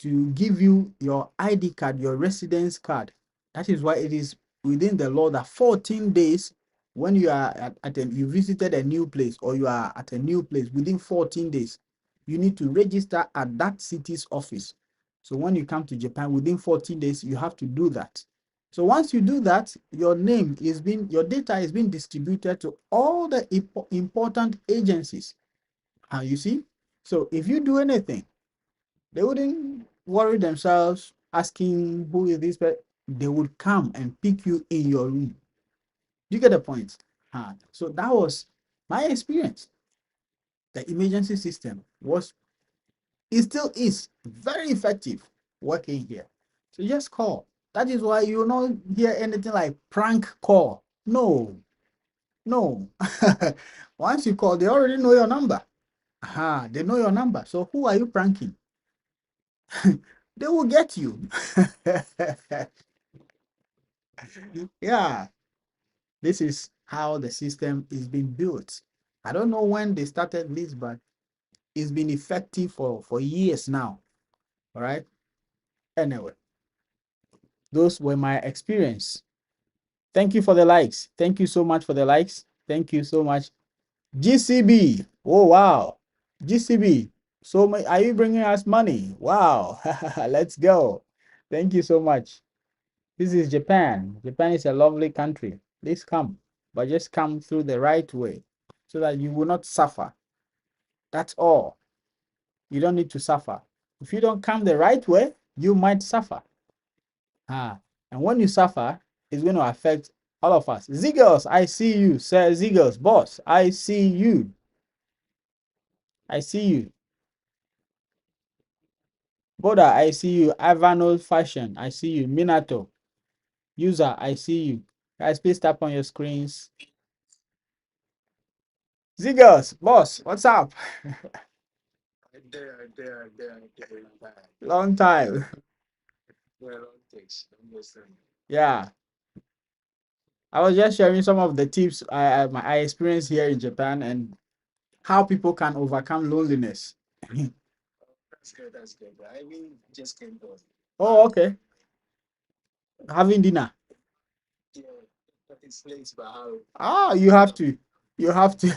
to give you your ID card, your residence card, that is why it is within the law that 14 days when you are you visited a new place or you are at a new place within 14 days, you need to register at that city's office. So when you come to Japan within 14 days, you have to do that. So once you do that, your data is being distributed to all the important agencies. And you see, so if you do anything, they wouldn't worry themselves asking who is this person. They would come and pick you in your room. You get the point? So that was my experience. The emergency system was, it still is very effective working here. So just call. That is why you will not hear anything like prank call. No, no. Once you call, they already know your number. They know your number. So who are you pranking? They will get you. Yeah, this is how the system is being built. I don't know when they started this, but it's been effective for years now. All right. Anyway, those were my experience. Thank you for the likes. Thank you so much for the likes. Thank you so much. GCB. Oh, wow. GCB. So are you bringing us money? Wow. Let's go. Thank you so much. This is Japan. Japan is a lovely country. Please come, but just come through the right way so that you will not suffer. That's all. You don't need to suffer. If you don't come the right way, you might suffer. And when you suffer, it's going to affect all of us. Ziggles, I see you. Sir Ziggles, boss, I see you. I see you. Boda, I see you. Ivano Fashion, I see you. Minato, user, I see you. Guys, please tap on your screens. Ziggles, boss, what's up? Long time. Yeah. I was just sharing some of the tips I experienced here in Japan and how people can overcome loneliness. Oh, okay. Having dinner. You have to. You have to.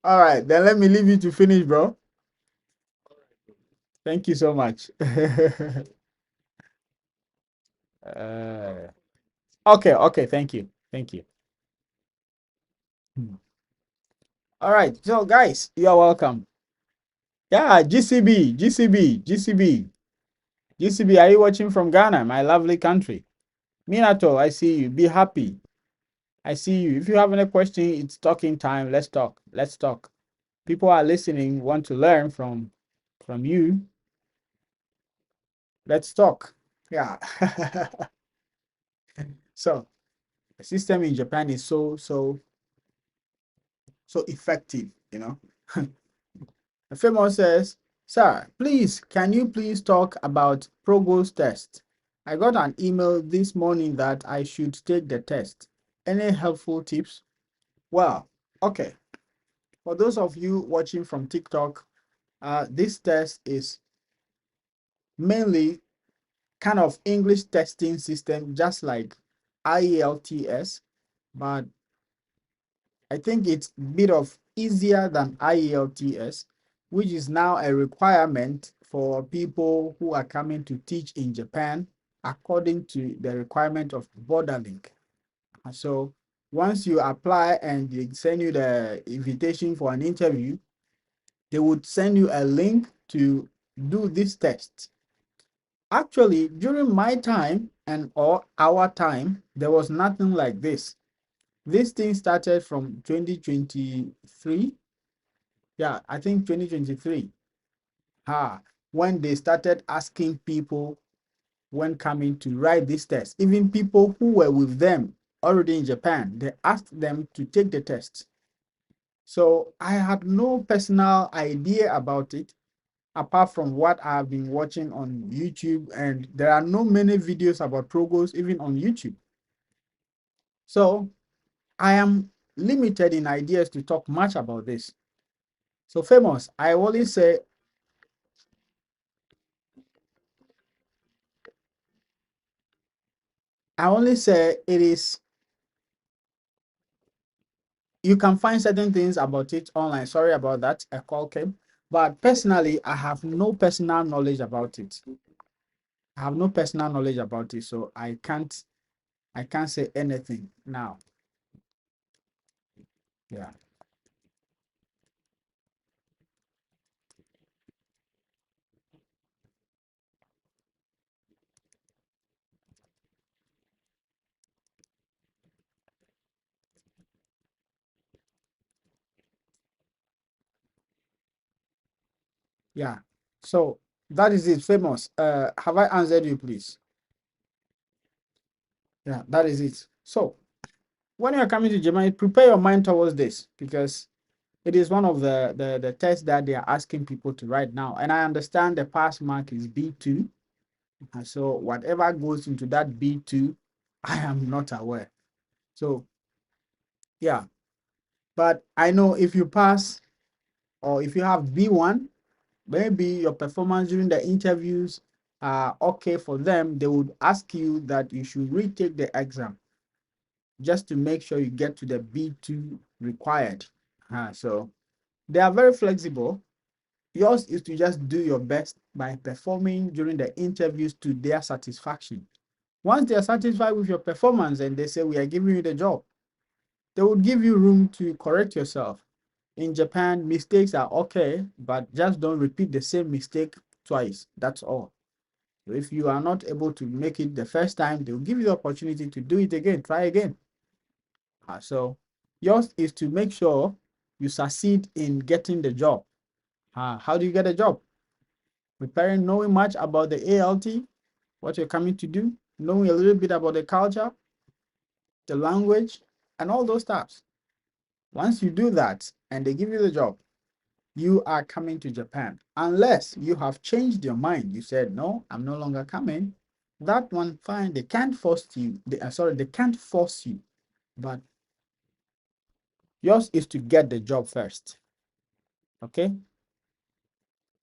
All right, then let me leave you to finish, bro. Thank you so much. uh, okay, thank you. Thank you. Hmm. All right, so guys, you are welcome. Yeah, GCB, are you watching from Ghana, my lovely country? Minato, I see you. Be happy. I see you. If you have any question, it's talking time. Let's talk. Let's talk. People are listening, want to learn from you. Let's talk. Yeah. So the system in Japan is so effective, you know. The famous says, "Sir, please, can you please talk about Provost test? I got an email this morning that I should take the test. Any helpful tips? Well, okay. For those of you watching from TikTok, this test is mainly kind of English testing system, just like IELTS, but I think it's a bit of easier than IELTS, which is now a requirement for people who are coming to teach in Japan according to the requirement of Borderlink. So once you apply and they send you the invitation for an interview, they would send you a link to do this test. Actually, during my time and or our time, there was nothing like this. This thing started from 2023. Yeah, I think 2023. When they started asking people when coming to write this test, even people who were with them already in Japan, they asked them to take the test. So I had no personal idea about it apart from what I've been watching on YouTube, and there are no many videos about Progos even on YouTube. So I am limited in ideas to talk much about this. So famous, I only say it is, you can find certain things about it online. Sorry about that, a call came. But personally, I have no personal knowledge about it. I have no personal knowledge about it, so I can't say anything now. Yeah. Yeah. So that is it, famous. Have I answered you, please? Yeah, that is it. So when you're coming to Germany, prepare your mind towards this because it is one of the tests that they are asking people to write now. And I understand the pass mark is B2. And so whatever goes into that B2, I am not aware. So yeah, but I know if you pass or if you have B1, maybe your performance during the interviews are okay for them. They would ask you that you should retake the exam just to make sure you get to the B2 required. So they are very flexible. Yours is to just do your best by performing during the interviews to their satisfaction. Once they are satisfied with your performance and they say, we are giving you the job, they will give you room to correct yourself. In Japan, mistakes are okay, but just don't repeat the same mistake twice. That's all. So if you are not able to make it the first time, they'll give you the opportunity to do it again, try again. So yours is to make sure you succeed in getting the job. How do you get a job? Preparing, knowing much about the ALT, what you're coming to do, knowing a little bit about the culture, the language, and all those stuff. Once you do that and they give you the job, you are coming to Japan. Unless you have changed your mind, you said, no, I'm no longer coming. That one, fine. They can't force you. They can't force you. But yours is to get the job first. Okay?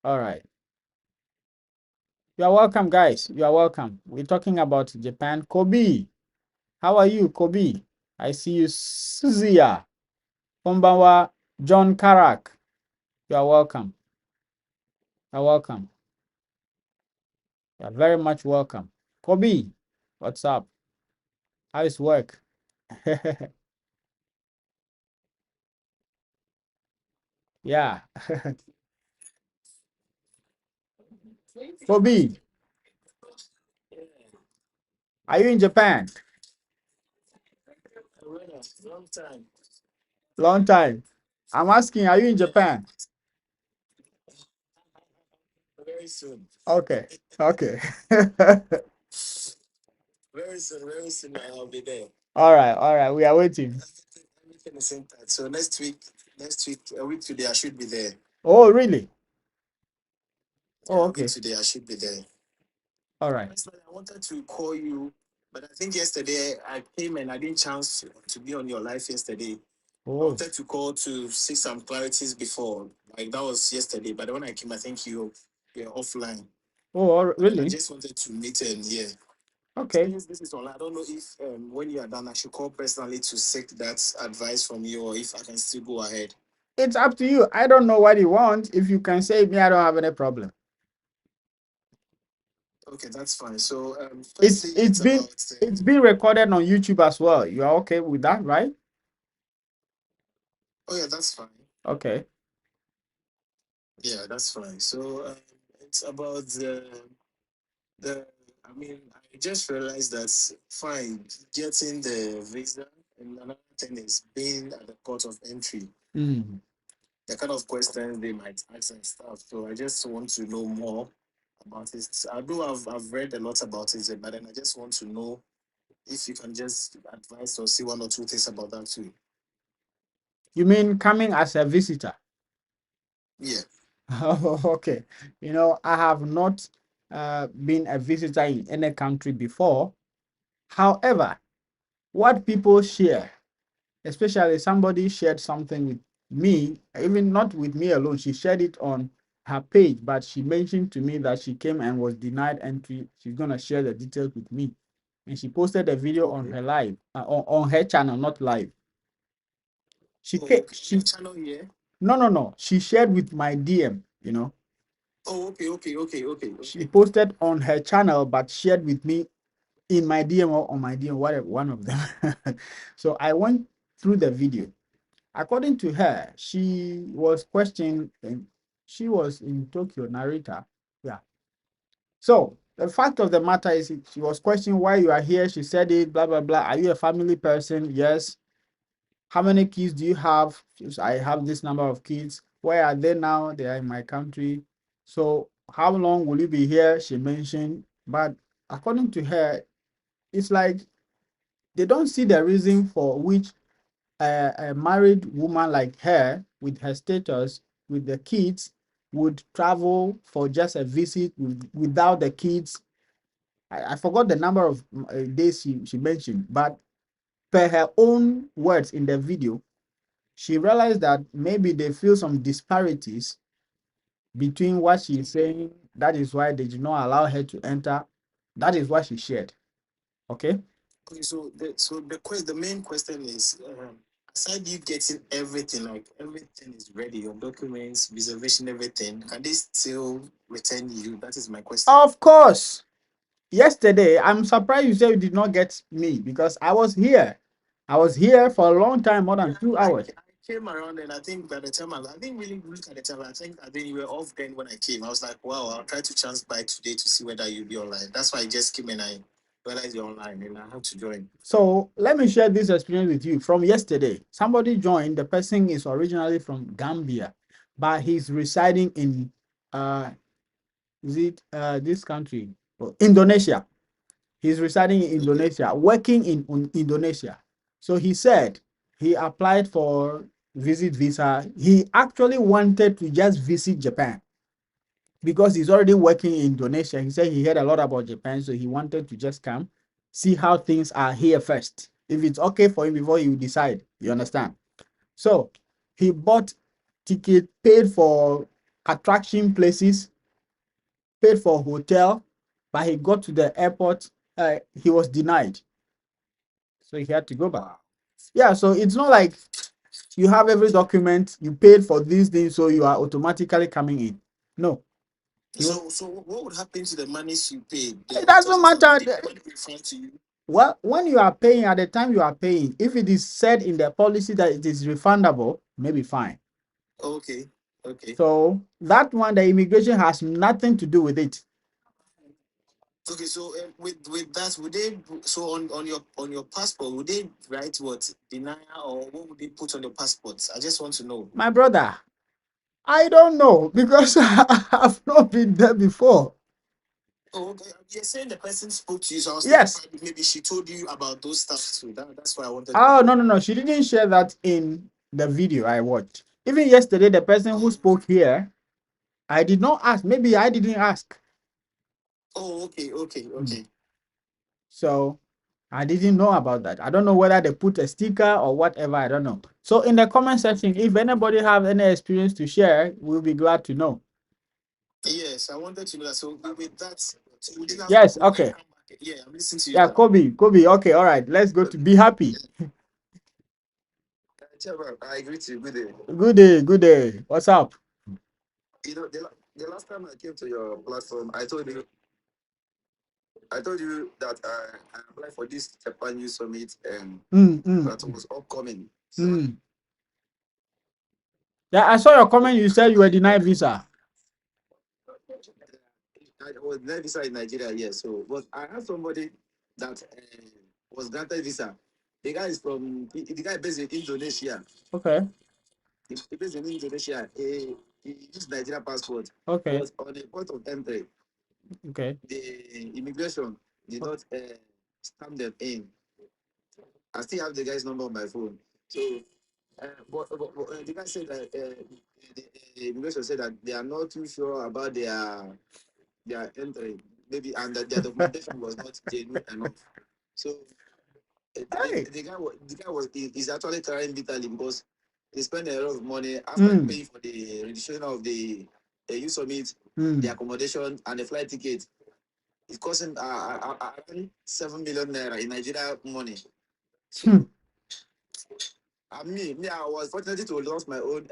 All right. You are welcome, guys. You are welcome. We're talking about Japan. Kobe, how are you, Kobe? I see you, Suzuya. Konbanwa, John Karak. You are welcome. You are welcome. You are very much welcome. Kobe, what's up? How is work? Yeah. Kobe, are you in Japan? Long time. I'm asking, are you in Japan? Okay. Okay. All right. All right. We are waiting. So next week, a week today, I should be there. Oh, really? Oh, okay. Today I should be there. All right. I wanted to call you But I think yesterday I came and I didn't chance to be on your live yesterday. I Oh, wanted to call to see some clarities before. Like that was yesterday. But when I came, I think you're offline. But then I really? just wanted to meet and yeah. Okay. Since this is online, I don't know if when you are done, I should call personally to seek that advice from you, or if I can still go ahead. It's up to you. I don't know what you want. If you can save me, I don't have any problem. Okay, that's fine. So, It's firstly, it's it's been about. it's been recorded on YouTube as well. You are okay with that, right? Oh yeah, that's fine. Okay. Yeah, that's fine. So, it's about the. I mean, I just realized that fine getting the visa, and another thing is being at the port of entry. Mm. The kind of questions they might ask and stuff. So I just want to know more about it. I do I've read a lot about it, but then I just want to know if you can just advise or see one or two things about that too. You mean coming as a visitor? Yeah. Okay. I have not been a visitor in any country before. However, what people share, especially somebody shared something with me, even not with me alone, she shared it on her page, but she mentioned to me that she came and was denied entry. She's going to share the details with me. And she posted a video on Okay. her live, on her channel, not live. She Oh, came, okay. On your she channel here. no. She shared with my DM. Oh, okay, okay, okay, okay, She okay. posted on her channel, but shared with me in my DM or on my DM, whatever, one of them. So I went through the video. According to her, she was questioning, she was in Tokyo, Narita. Yeah. So the fact of the matter is, she was questioning why you are here. She said it, blah, blah, blah. Are you a family person? Yes. How many kids do you have? I have this number of kids. Where are they now? They are in my country. So how long will you be here? She mentioned. But according to her, it's like they don't see the reason for which a married woman like her, with her status, with the kids, would travel for just a visit without the kids. I forgot the number of days she mentioned, but per her own words in the video, she realized that maybe they feel some disparities between what she's saying. That is why they did not allow her to enter. That is what she shared. Okay. Okay, so the main question is, aside you getting everything, like everything is ready, your documents, reservation, everything, can they still return you? That is my question. Of course. Yesterday, I'm surprised you said you did not get me because I was here. I was here for a long time, more than Yeah, 2 hours. I came around and I think by the time I didn't really look at the time. I think you were off then when I came. I was like, wow, I'll try to chance by today to see whether you'll be online. That's why I just came and I realized you're online and I had to join. So let me share this experience with you from yesterday. Somebody joined. The person is originally from Gambia, but he's residing in this country? Indonesia. He's residing in Okay. Indonesia, working in Indonesia. So he said he applied for visit visa. He actually wanted to just visit Japan because he's already working in Indonesia. He said he heard a lot about Japan, so he wanted to just come, see how things are here first. If it's okay for him before you decide, you understand? So he bought ticket, paid for attraction places, paid for hotel, but he got to the airport, he was denied. So he had to go back. Wow. Yeah, so it's not like you have every document, you paid for these things, so you are automatically coming in. No. So what would happen to the monies you paid? It The doesn't hotel would matter. the money refund to you? Well, when you are paying, at the time you are paying, if it is said in the policy that it is refundable, maybe fine. Okay. Okay. So that one, the immigration has nothing to do with it. Okay, so with that, would they so on your passport would they write what denial or what would they put on your passport? I just want to know. My brother, I don't know because I've not been there before. Oh, okay. You're saying the person spoke to you, so I was thinking Yes. probably maybe she told you about those stuff too. That's why I wanted to Oh, know. no, no, no. She didn't share that in the video I watched. Even yesterday, the person who Oh, spoke here, I did not ask. Maybe I didn't ask. oh, okay, okay, Mm. okay. So I didn't know about that. I don't know whether they put a sticker or whatever. I don't know. So in the comment section, if anybody have any experience to share, we'll be glad to know. Yes, I wanted to know that. So with that, so we didn't have Yes, okay. Yeah, I'm listening to you. Yeah, Kobe. Okay, all right. Let's go to Be Happy. I agree to you. Good day. Good day, good day. What's up? You know, the last time I came to your platform, I told you that I applied for this Japan Youth Summit and that was upcoming. Mm. Yeah, I saw your comment. You said you were denied visa. I was denied visa in Nigeria, yes. So, but I had somebody that was granted visa. The guy is the guy based in Indonesia. Okay. He based in Indonesia. He used Nigeria passport. Okay. But on the point of entry, Okay. the immigration did not stamp them in. I still have the guy's number on my phone. So, but the guy said that the immigration said that they are not too sure about their entry, maybe, and that their documentation was not genuine enough. So, Hey. is actually crying bitterly because he spent a lot of money after paying for the registration of the youth summit, the accommodation, and the flight ticket. It cost him around 7 million naira in Nigeria money. So, I was fortunate to lose my own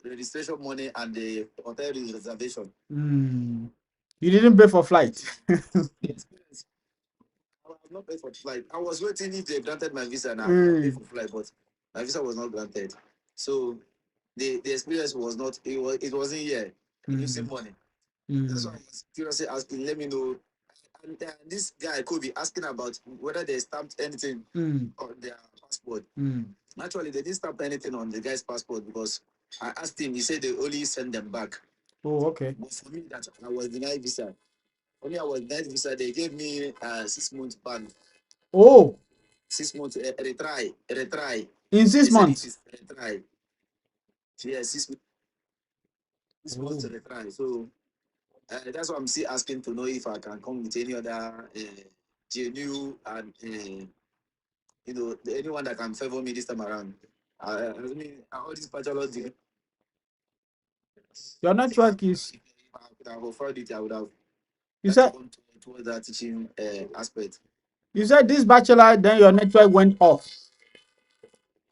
registration money and the hotel reservation. You didn't pay for flight. The experience, I have not paid for flight. I was waiting if they granted my visa and I have paid for flight, but my visa was not granted. So the experience was not, it wasn't here. Losing money. That's why I was curiously asking, let me know. And this guy could be asking about whether they stamped anything on their passport. Actually, they didn't stamp anything on the guy's passport because I asked him. He said they only send them back. Oh, okay. But for me, that I was denied visa. For me, I was denied visa. They gave me 6 months ban. Oh, 6 months retry. in They 6 said it months. is retry. Yeah, 6 months retry. So that's why I'm still asking to know if I can come with any other genuine and anyone that can favor me this time around. I mean, all these bachelor's degree. Your network is. If I could have offered it, I would have You tried to said come towards that teaching aspect. you said this bachelor, then your network went off.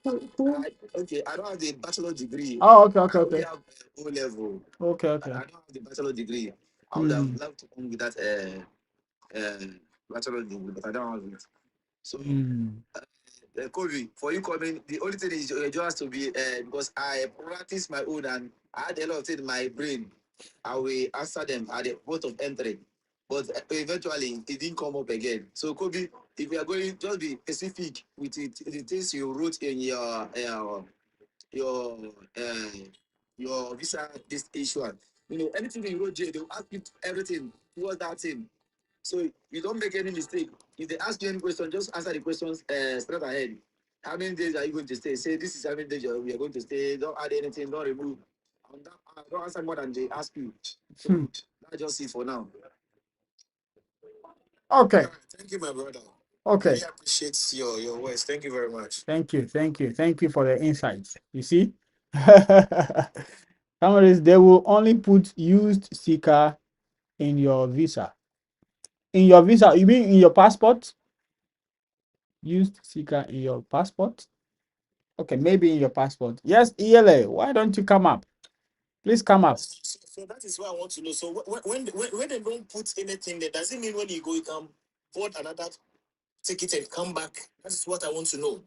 Okay, I don't have the bachelor degree. Oh, okay, I only okay. have O level. Okay, I okay. don't have the bachelor degree. I would have loved to come with that bachelor degree, but I don't have it. So, Kobe, for you coming, the only thing is you just have to be because I practice my own and I had a lot of things in my brain. I will answer them at the point of entry, but eventually it didn't come up again. So, Kobe, if you are going, just be specific with it, the things you wrote in your uh, your visa this issue. Anything you wrote, Jay, they will ask you everything towards that thing. So you don't make any mistake. If they ask you any question, just answer the questions straight ahead. How many days are you going to stay? Say this is how many days we are going to stay. Don't add anything. Don't remove. And don't answer more than they ask you. So that's just it for now. Okay. Thank you, my brother. Okay. Really appreciate your words. Thank you very much. Thank you. Thank you for the insights. You see, somebody's they will only put used sticker in your visa. In your visa, you mean in your passport? Used sticker in your passport? Okay, maybe in your passport. Yes, ELA. Why don't you come up? Please come up. So that is what I want to know. So when they don't put anything there, does it mean when you go, you can vote another ticket and come back? That's what I want to know.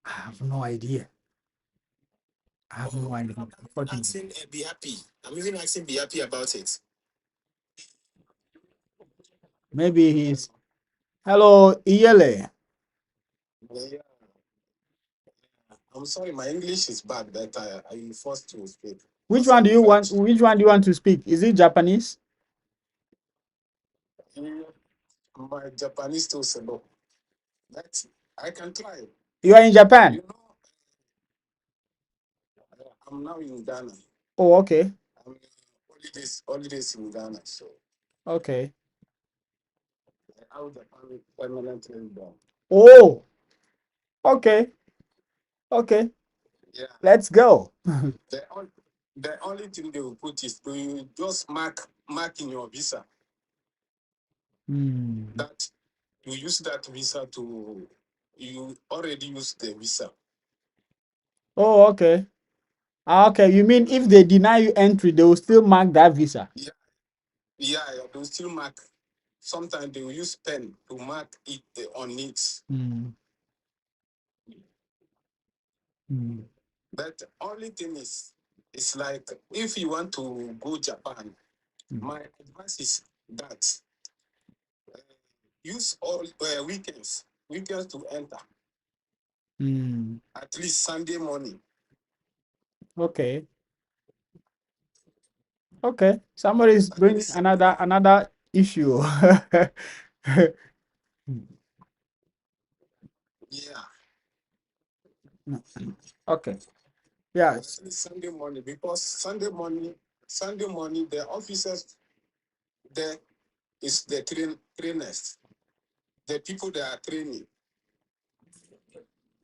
I have no idea. I have no idea. Asking, be happy. I'm even asking, be happy about it. Maybe he's. Hello, ELA. Yeah. I'm sorry, my English is bad, but I'm forced to speak. Which one do you want? French. Which one do you want to speak? Is it Japanese? My Japanese too, so that I can try. You are in Japan. You know, I'm now in Ghana. Oh, okay. I'm holidays in Ghana, so Okay. Oh, okay, okay. Let's go. Hmm. Oh, okay. Ah, okay, you mean if they deny you entry, they will still mark that visa? Hmm. Hmm. Hmm. Hmm. Okay. Okay. Somebody's bringing another issue. Okay. Yeah.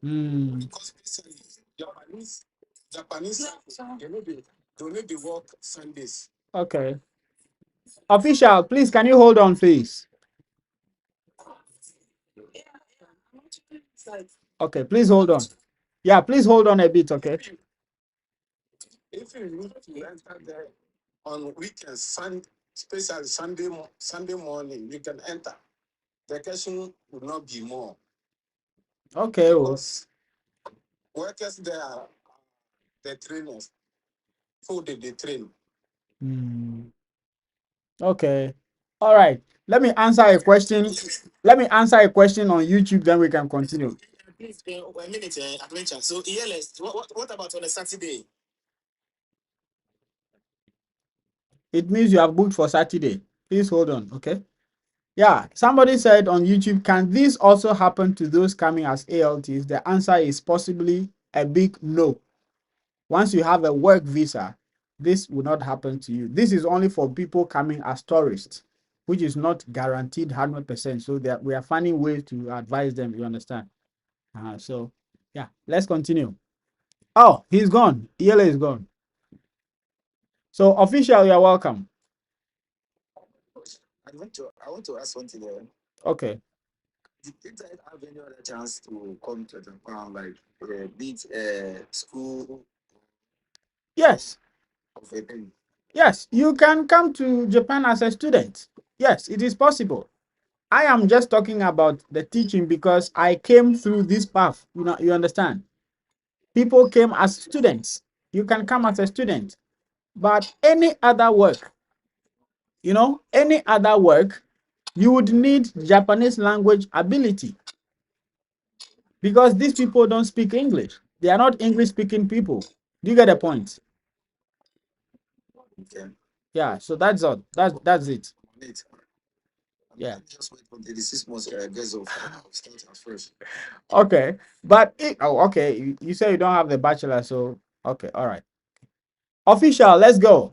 Hmm. Okay. Official, please, can you hold on, please? Okay, please hold on. Yeah, please hold on a bit, okay? Okay. Oh. Hmm. Okay. All right. Let me answer a question. Let me answer a question on YouTube, then we can continue. It means you have booked for Saturday. Please hold on, okay? Yeah, somebody said on YouTube, can this also happen to those coming as ALTs? The answer is possibly a big no. Once you have a work visa, this will not happen to you. This is only for people coming as tourists, which is not guaranteed 100%. So that we are finding ways to advise them, you understand? So, yeah, let's continue. Oh, he's gone. ELA is gone. So, official, you're welcome. Okay. Yes. Yes, you can come to Japan as a student. Yes, it is possible. I am just talking about the teaching because I came through this path. You know, you understand? People came as students. You can come as a student. But any other work, any other work, you would need Japanese language ability because these people don't speak English. They are not English speaking people. Do you get the point? Yeah, so that's all. That's it. Yeah. Okay. But okay. You say you don't have the bachelor, so okay, all right. Official, let's go.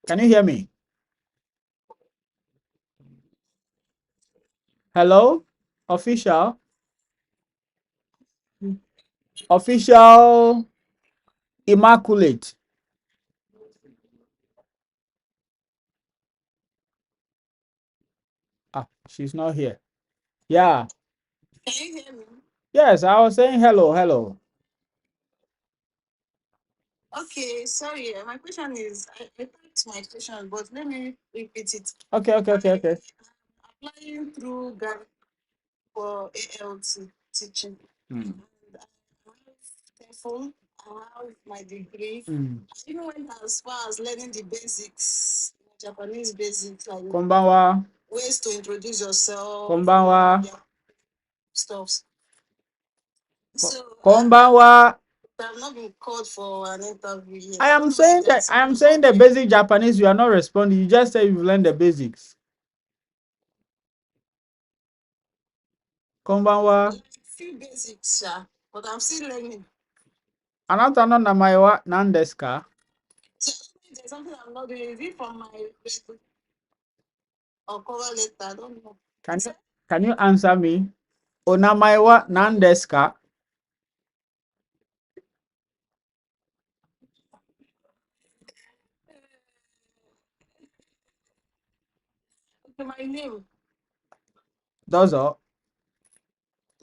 Can you hear me? Hello? Official? Official Immaculate. Ah, she's not here. Yeah. Yes, I was saying hello, hello. Okay, okay, okay, okay. Hmm. Hmm. Konbanwa. Konbanwa. Konbanwa. I am saying the basic Japanese. You are not responding. You just say you've learned the basics. Konbanwa. Anata no namae wa nan desu ka? Can Can you answer me? Onamaiwa nandeska. My name. Dozo.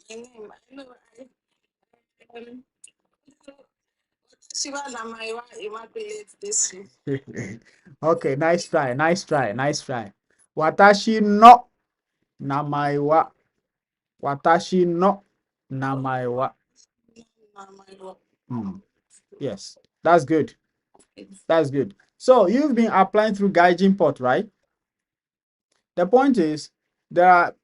My name. I know. Um, Shiva Namaiwa Immaculate this year. Okay, nice try, nice try, nice try. Watashi no namaiwa. Watashi no namaiwa. Namaiwa. Hmm. Yes, that's good. That's good. So you've been applying through Gaijin Port, right? The point is there are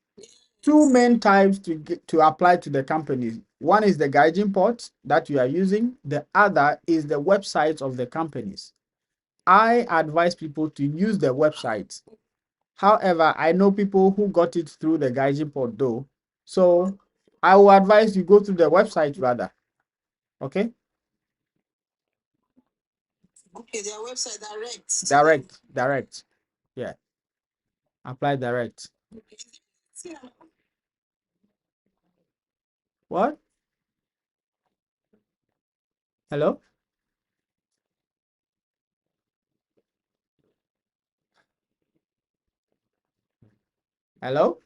two main types to apply to the companies. One is the Gaijin Port that you are using. The other is the websites of the companies. I advise people to use the website. However, I know people who got it through the Gaijin Port though. So I will advise you go through the website rather. Okay? Okay, their website direct. Direct. Yeah. Apply direct. Okay. What? Hello? Hello?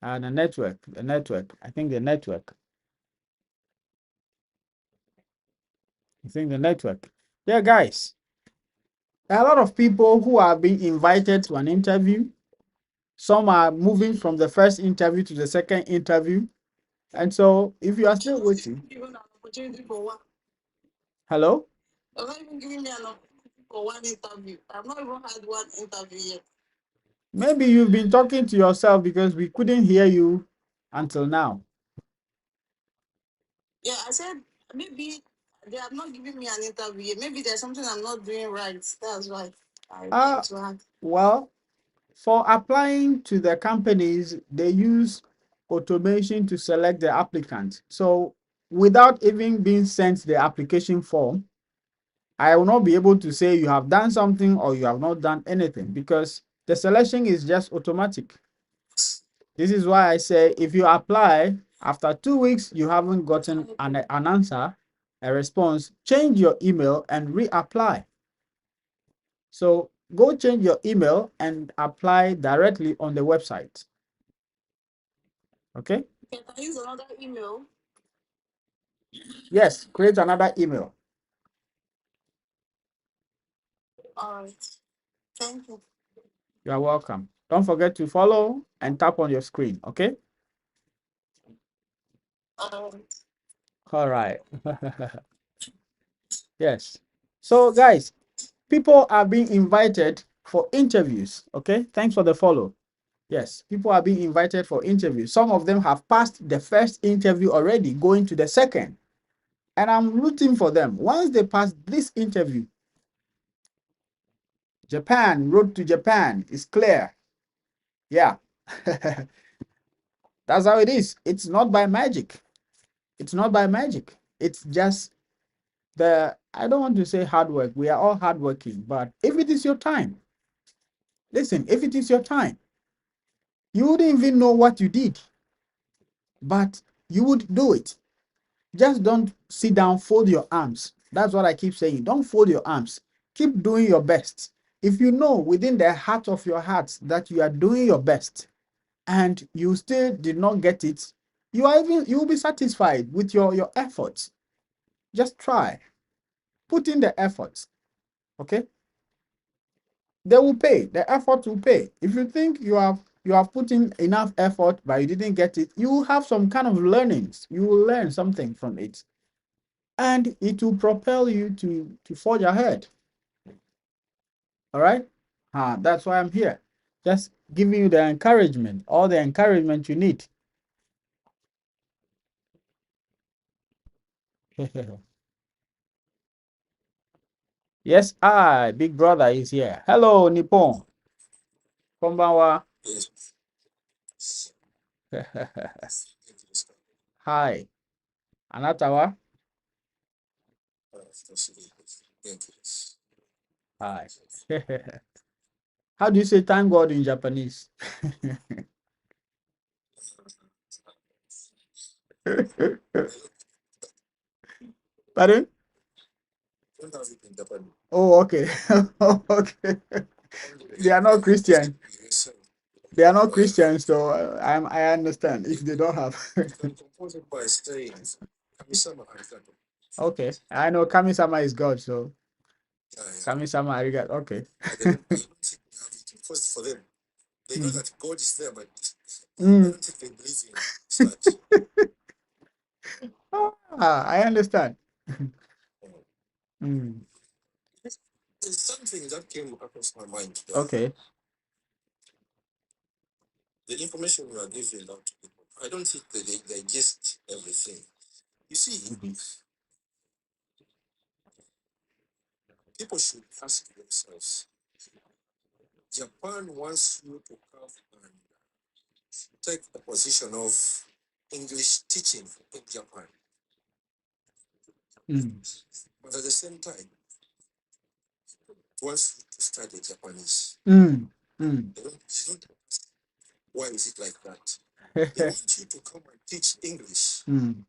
The network. The network. I think the network. I think the network. Yeah, guys. There are a lot of people who are being invited to an interview. Some are moving from the first interview to the second interview. And so if you are still waiting, Given an opportunity for one. hello? They're not even giving me an opportunity for one interview. I've not even had one interview yet. Maybe you've been talking to yourself because we couldn't hear you until now. Yeah, I said maybe they have not given me an interview yet. Maybe there's something I'm not doing right. That's why I came Uh, to ask. well, for applying to the companies, they use automation to select the applicant. So without even being sent the application form, I will not be able to say you have done something or you have not done anything because the selection is just automatic. This is why I say if you apply after 2 weeks, you haven't gotten an answer, a response, change your email and reapply. So go change your email and apply directly on the website. Okay? Can I use another email? Yes, create another email. All right. Thank you. You are welcome. Don't forget to follow and tap on your screen. Okay? All right. All right. Yes. So, guys, people are being invited for interviews. Okay? Thanks for the follow. Yes, people are being invited for interviews. Some of them have passed the first interview already, going to the second. And I'm rooting for them. Once they pass this interview, Japan, road to Japan is clear. Yeah. That's how it is. It's not by magic. It's not by magic. It's just I don't want to say hard work. We are all hardworking, but if it is your time, listen, if it is your time, you wouldn't even know what you did, but you would do it. Just don't sit down, fold your arms. That's what I keep saying. Don't fold your arms. Keep doing your best. If you know within the heart of your heart that you are doing your best and you still did not get it, you will be satisfied with your efforts. Just try. Put in the efforts. Okay? They will pay. The effort will pay. If you think you have put in enough effort but you didn't get it, you will have some kind of learnings. You will learn something from it. And it will propel you to forge ahead. All right? That's why I'm here. Just giving you the encouragement, all the encouragement you need. Yes, Big Brother is here. Hello, Nippon. Konbanwa. Hi. Anatawa. Hi. How do you say thank God in Japanese? Pardon? Oh, okay. Okay. They are not Christian. They are not Christians, so I understand if they don't have. Okay, I know Kami-sama is God, so Kami-sama arigato. Okay. Mm. I understand. Mm. Okay. Mhm. Mm. Mm. Mm. Mm.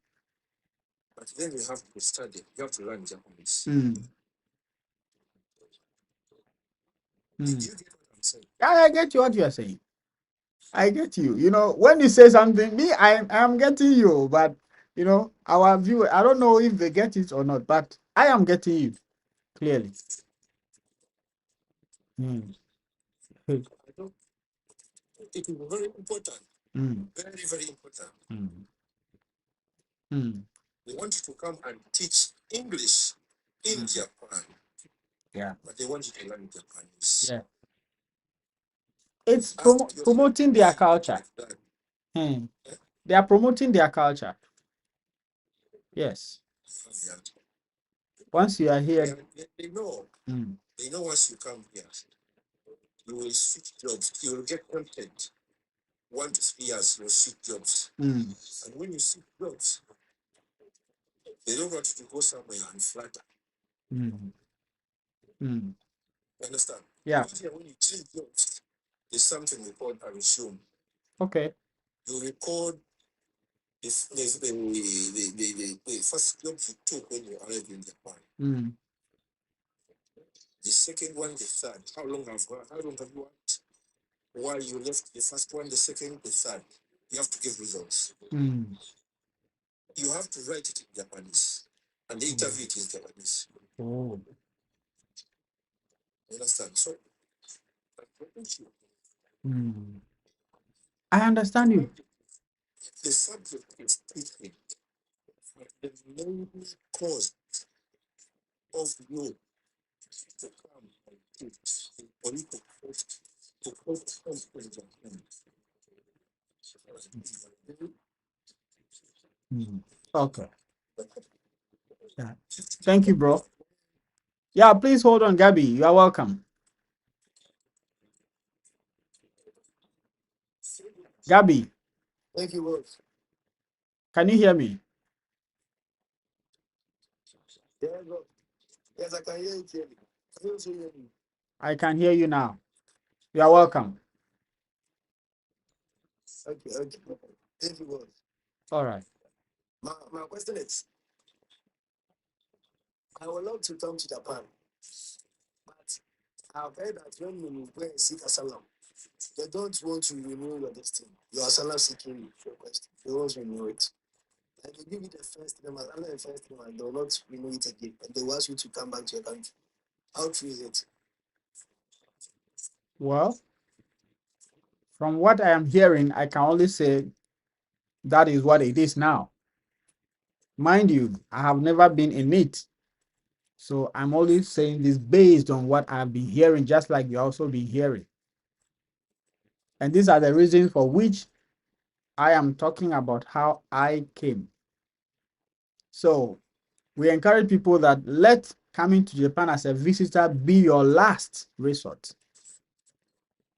Mm. Mm. I get you what you are saying. I get you. You know, when you say something, me, I'm getting you, but our viewer, I don't know if they get it or not, but I am getting you clearly. Mm. Mm. Mm. Mm. Yeah. Yeah. It's promoting their culture. Mm. They are promoting their culture. Yes. Once you are here. Mm. Mm. Mm. Mm. Yeah. Okay. Mm. Mm. Oh. Mm. I understand you. Mm. Okay. Yeah. Thank you, bro. Yeah, please hold on, Gabby. You are welcome. Gabby, can you hear me? I can hear you now. You are welcome. All right. Well, from what I am hearing, I can only say that is what it is now. Mind you, I have never been in it. So I'm only saying this based on what I've been hearing, just like you also been hearing. And these are the reasons for which I am talking about how I came. So we encourage people that let coming to Japan as a visitor be your last resort,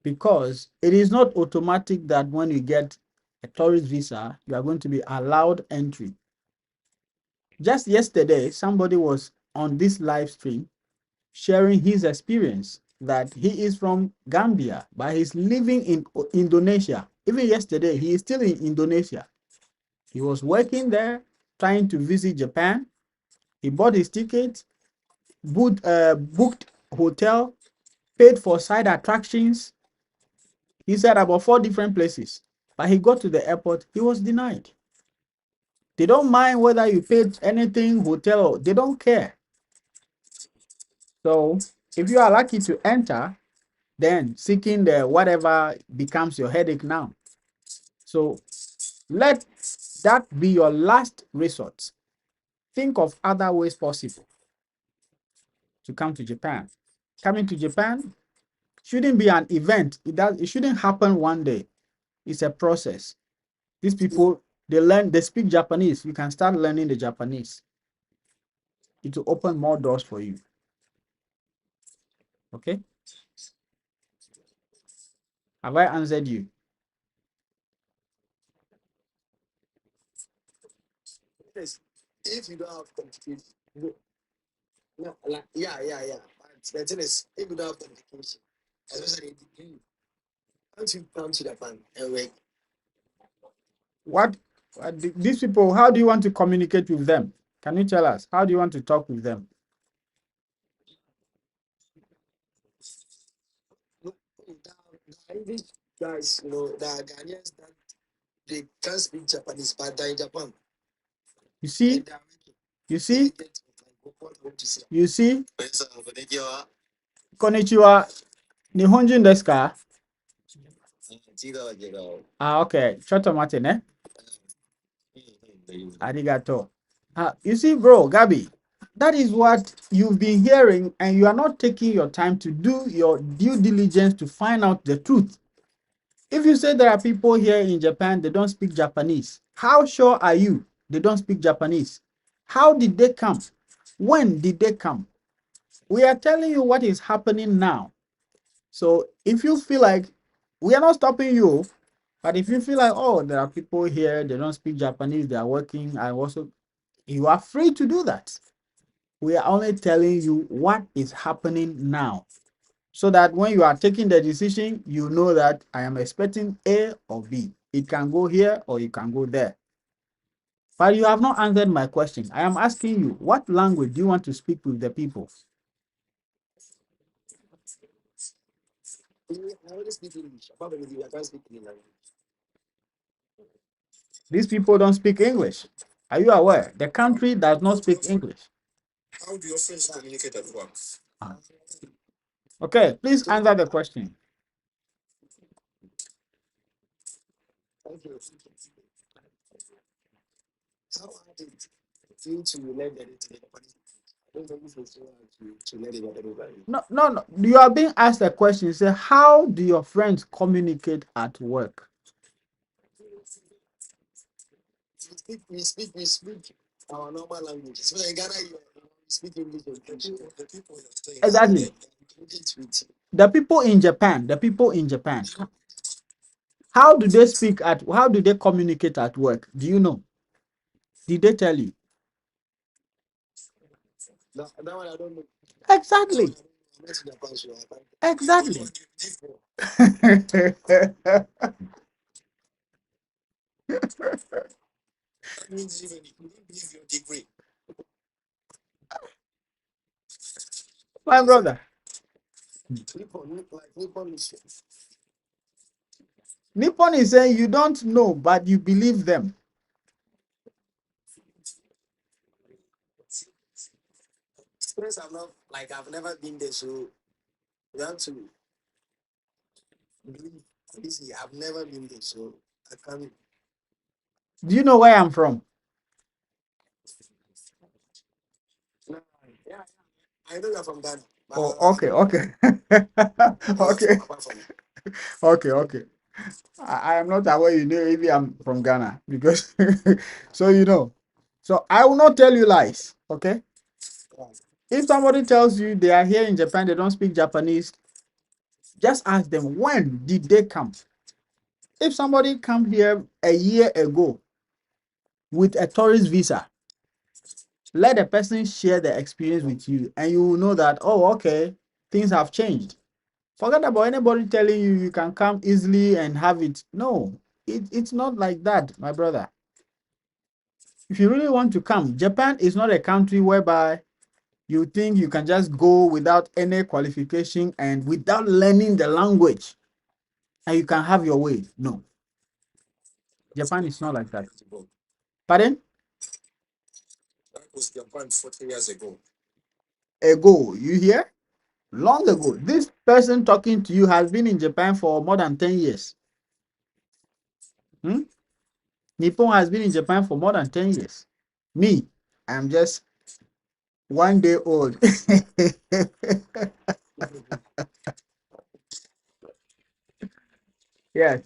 because it is not automatic that when you get a tourist visa, you are going to be allowed entry. Just yesterday, somebody was on this live stream sharing his experience. that he is from Gambia, but he's living in Indonesia. Even yesterday, he is still in Indonesia. He was working there, trying to visit Japan. He bought his ticket, booked hotel, paid for side attractions. He said about 4 different places, but he got to the airport. He was denied. They don't mind whether you paid anything, hotel, they don't care. So if you are lucky to enter, then seeking the whatever becomes your headache now. So let that be your last resort. Think of other ways possible to come to Japan. Coming to Japan shouldn't be an event. It shouldn't happen one day. It's a process. These people, they speak Japanese. You can start learning the Japanese. It will open more doors for you. Okay? Have I answered you? If you don't have communication, no, like, yeah. But the thing is, if you don't have communication, especially once you come to Japan and work, What these people, how do you want to communicate with them? Can you tell us? How do you want to talk with them? no, the English guys, the Ghanaians that they can't speak Japanese, but they're in Japan You see, and they're working. you They see, get like what I want to say. you see. Yes, konnichiwa. Konnichiwa. Nihonjin desu ka? Jiga. Ah, okay. Chotomate ne? Arigato. You see, bro, Gabi, that is what you've been hearing, and you are not taking your time to do your due diligence to find out the truth. If you say there are people here in Japan, they don't speak Japanese, how sure are you they don't speak Japanese? How did they come? When did they come? We are telling you what is happening now. So if you feel like we are not stopping you, but if you feel like, oh, there are people here, they don't speak Japanese, they are working, I also, you are free to do that. We are only telling you what is happening now, so that when you are taking the decision, you know that I am expecting A or B. It can go here or it can go there. But you have not answered my question. I am asking you, what language do you want to speak with the people? I only speak English. Apart from English, I can't speak any language. These people don't speak English. Are you aware? The country does not speak English. How do your friends communicate at work? Ah. Okay, please answer the question. Okay. How hard it feel to learn the Japanese? I don't know if it's so hard to learn the Japanese language. No. You are being asked a question. Say, how do your friends communicate at work? We speak our normal language. So in Ghana, we speak English and French. The people you're staying Exactly. The people in Japan, how do they communicate at work? Do you know? Did they tell you? That one I don't know. Exactly. Exactly. That means even if you don't believe your degree. My brother, Nippon is Nippon is saying you don't know, but you believe them. experience. I've never been there, so you have to believe. Obviously, I've never been there, so I can't. Do you know where I'm from? Yeah, I know you're from Ghana. Oh, I okay, don't know okay. where Okay, from, apart from okay. I am not aware you know maybe I'm from Ghana because so you know. So I will not tell you lies, okay? If somebody tells you they are here in Japan, they don't speak Japanese, just ask them when did they come? If somebody come here a year ago with a tourist visa, let the person share the experience with you and you will know that, oh, okay, things have changed. Forget about anybody telling you you can come easily and have it. No, it's not like that, my brother. If you really want to come, Japan is not a country whereby you think you can just go without any qualification and without learning the language and you can have your way. No, Japan is not like that. Pardon? That was Japan 40 years ago. Ago, you hear? Long ago. This person talking to you has been in Japan for more than 10 years. Hmm? Nippon has been in Japan for more than 10 years. Me, I'm just 1 day old. Yes.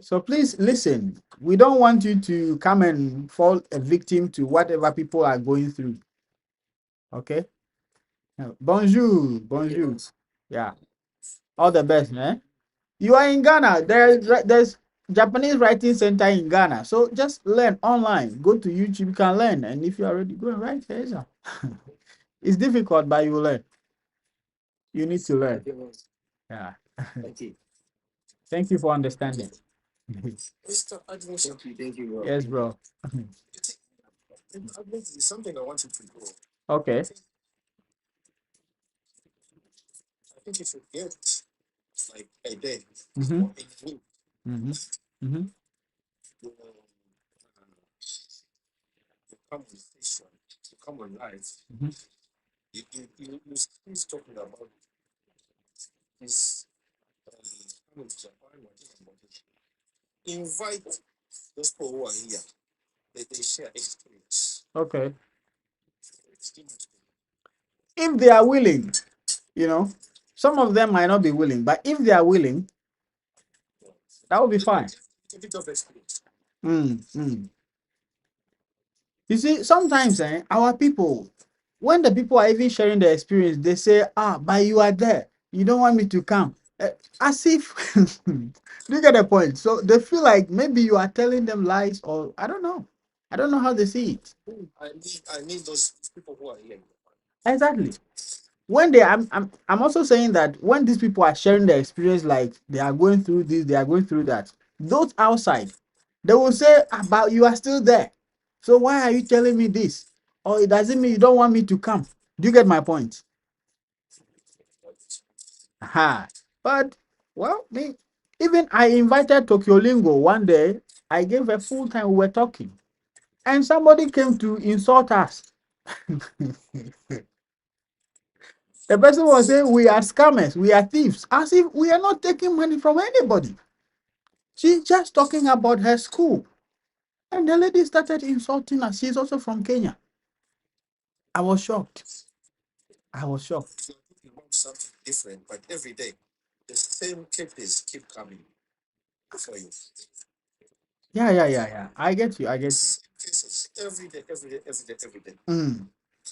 So please listen. We don't want you to come and fall a victim to whatever people are going through. Okay? Bonjour. Bonjour. Yeah. All the best, man. You are in Ghana. There's Japanese writing center in Ghana. So just learn online. Go to YouTube, you can learn. And if you are ready, go and write there. It's difficult, but you will learn. You need to learn. Yeah. Thank you. Thank you for understanding. Mr. Admin, thank you, bro. Yes, bro. Admin is something I wanted to go. Okay. I think if you get like a day Mm-hmm. or a week, Mm-hmm. Mm-hmm. you come on station, you come on live, Mm-hmm. you start talking about this coming to Japan or this and that. Invite those people who are here. They share experience. Okay. It's different. If they are willing, some of them might not be willing, but if they are willing, that will be fine. It's a bit of experience. Mm. You see, sometimes our people, when the people are even sharing their experience, they say, but you are there. You don't want me to come. As if, do you get the point? So they feel like maybe you are telling them lies, or I don't know. I don't know how they see it. I need those people who are here. Exactly. When I'm also saying that when these people are sharing their experience, like they are going through this, they are going through that, those outside, they will say about you are still there. So why are you telling me this? Or it doesn't mean you don't want me to come. Do you get my point? Aha. But well, me, even I invited Tokyo Lingo one day. I gave a full time, we were talking, and somebody came to insult us. The person was saying we are scammers, we are thieves, as if we are not taking money from anybody. She's just talking about her school. And the lady started insulting us. She's also from Kenya. I was shocked. I was shocked. You're talking about something different, but every day the same cases keep coming for you. Yeah. I get you. I get you. Same cases every day, every day, every day, every day. Mm.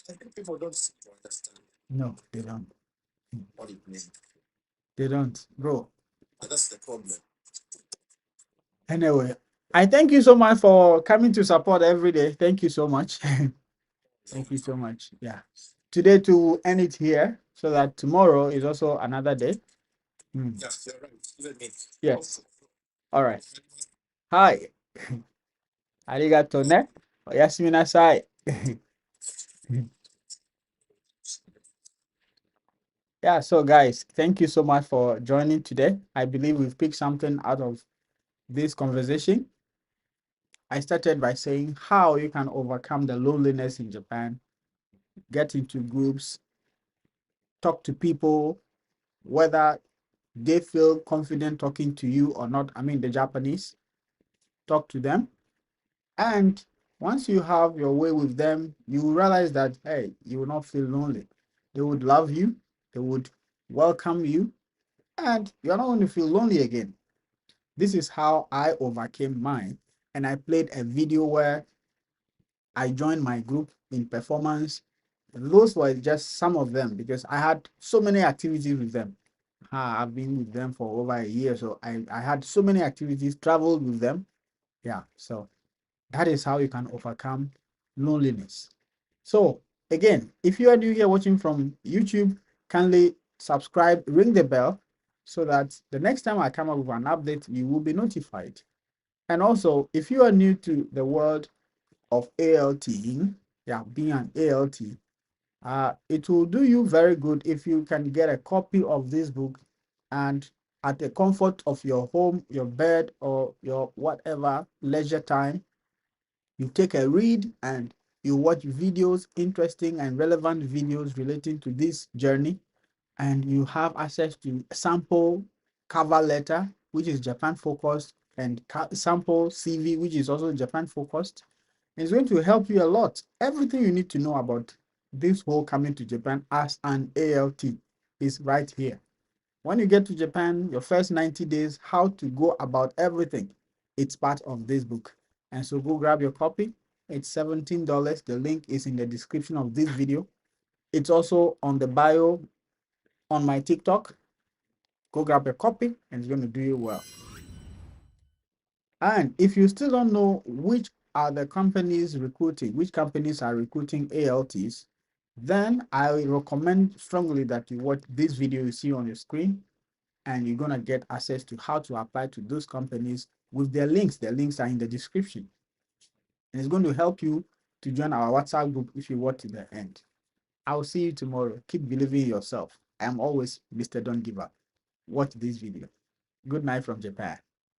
I think people don't seem to understand No, they don't. what it means. They don't, bro. And that's the problem. Anyway, I thank you so much for coming to support every day. Thank you so much. Thank you so much. Yeah. Today to end it here so that tomorrow is also another day. Mm. Yeah, you're right. Even me. Yes. All right. Hi. Arigato ne. Oyasumi nasai. Yeah, so guys, thank you so much for joining today. I believe we've picked something out of this conversation. I started by saying how you can overcome the loneliness in Japan, get into groups, talk to people, whether they feel confident talking to you or not. I mean, the Japanese, talk to them. And once you have your way with them, you will realize that, hey, you will not feel lonely. They would love you, they would welcome you, and you're not going to feel lonely again. This is how I overcame mine. And I played a video where I joined my group in performance. Those were just some of them because I had so many activities with them. I've been with them for over a year. So I had so many activities, traveled with them. Yeah. So that is how you can overcome loneliness. So again, if you are new here watching from YouTube, kindly subscribe, ring the bell so that the next time I come up with an update, you will be notified. And also, if you are new to the world of ALT, yeah, being an ALT, it will do you very good if you can get a copy of this book and at the comfort of your home, your bed, or your whatever leisure time, you take a read and you watch videos, interesting and relevant videos relating to this journey, and you have access to sample cover letter, which is Japan focused, and sample CV, which is also Japan focused. It's going to help you a lot. Everything you need to know about this whole coming to Japan as an ALT is right here. When you get to Japan, your first 90 days, how to go about everything, it's part of this book. And so go grab your copy. It's $17. The link is in the description of this video. It's also on the bio on my TikTok. Go grab a copy and it's going to do you well. And if you still don't know which are the companies recruiting, which companies are recruiting ALTs, then I recommend strongly that you watch this video you see on your screen, and you're going to get access to how to apply to those companies with their links. The links are in the description. And it's going to help you to join our WhatsApp group if you watch to the end. I'll see you tomorrow. Keep believing in yourself. I am always Mr. Don't Give Up. Watch this video. Good night from Japan.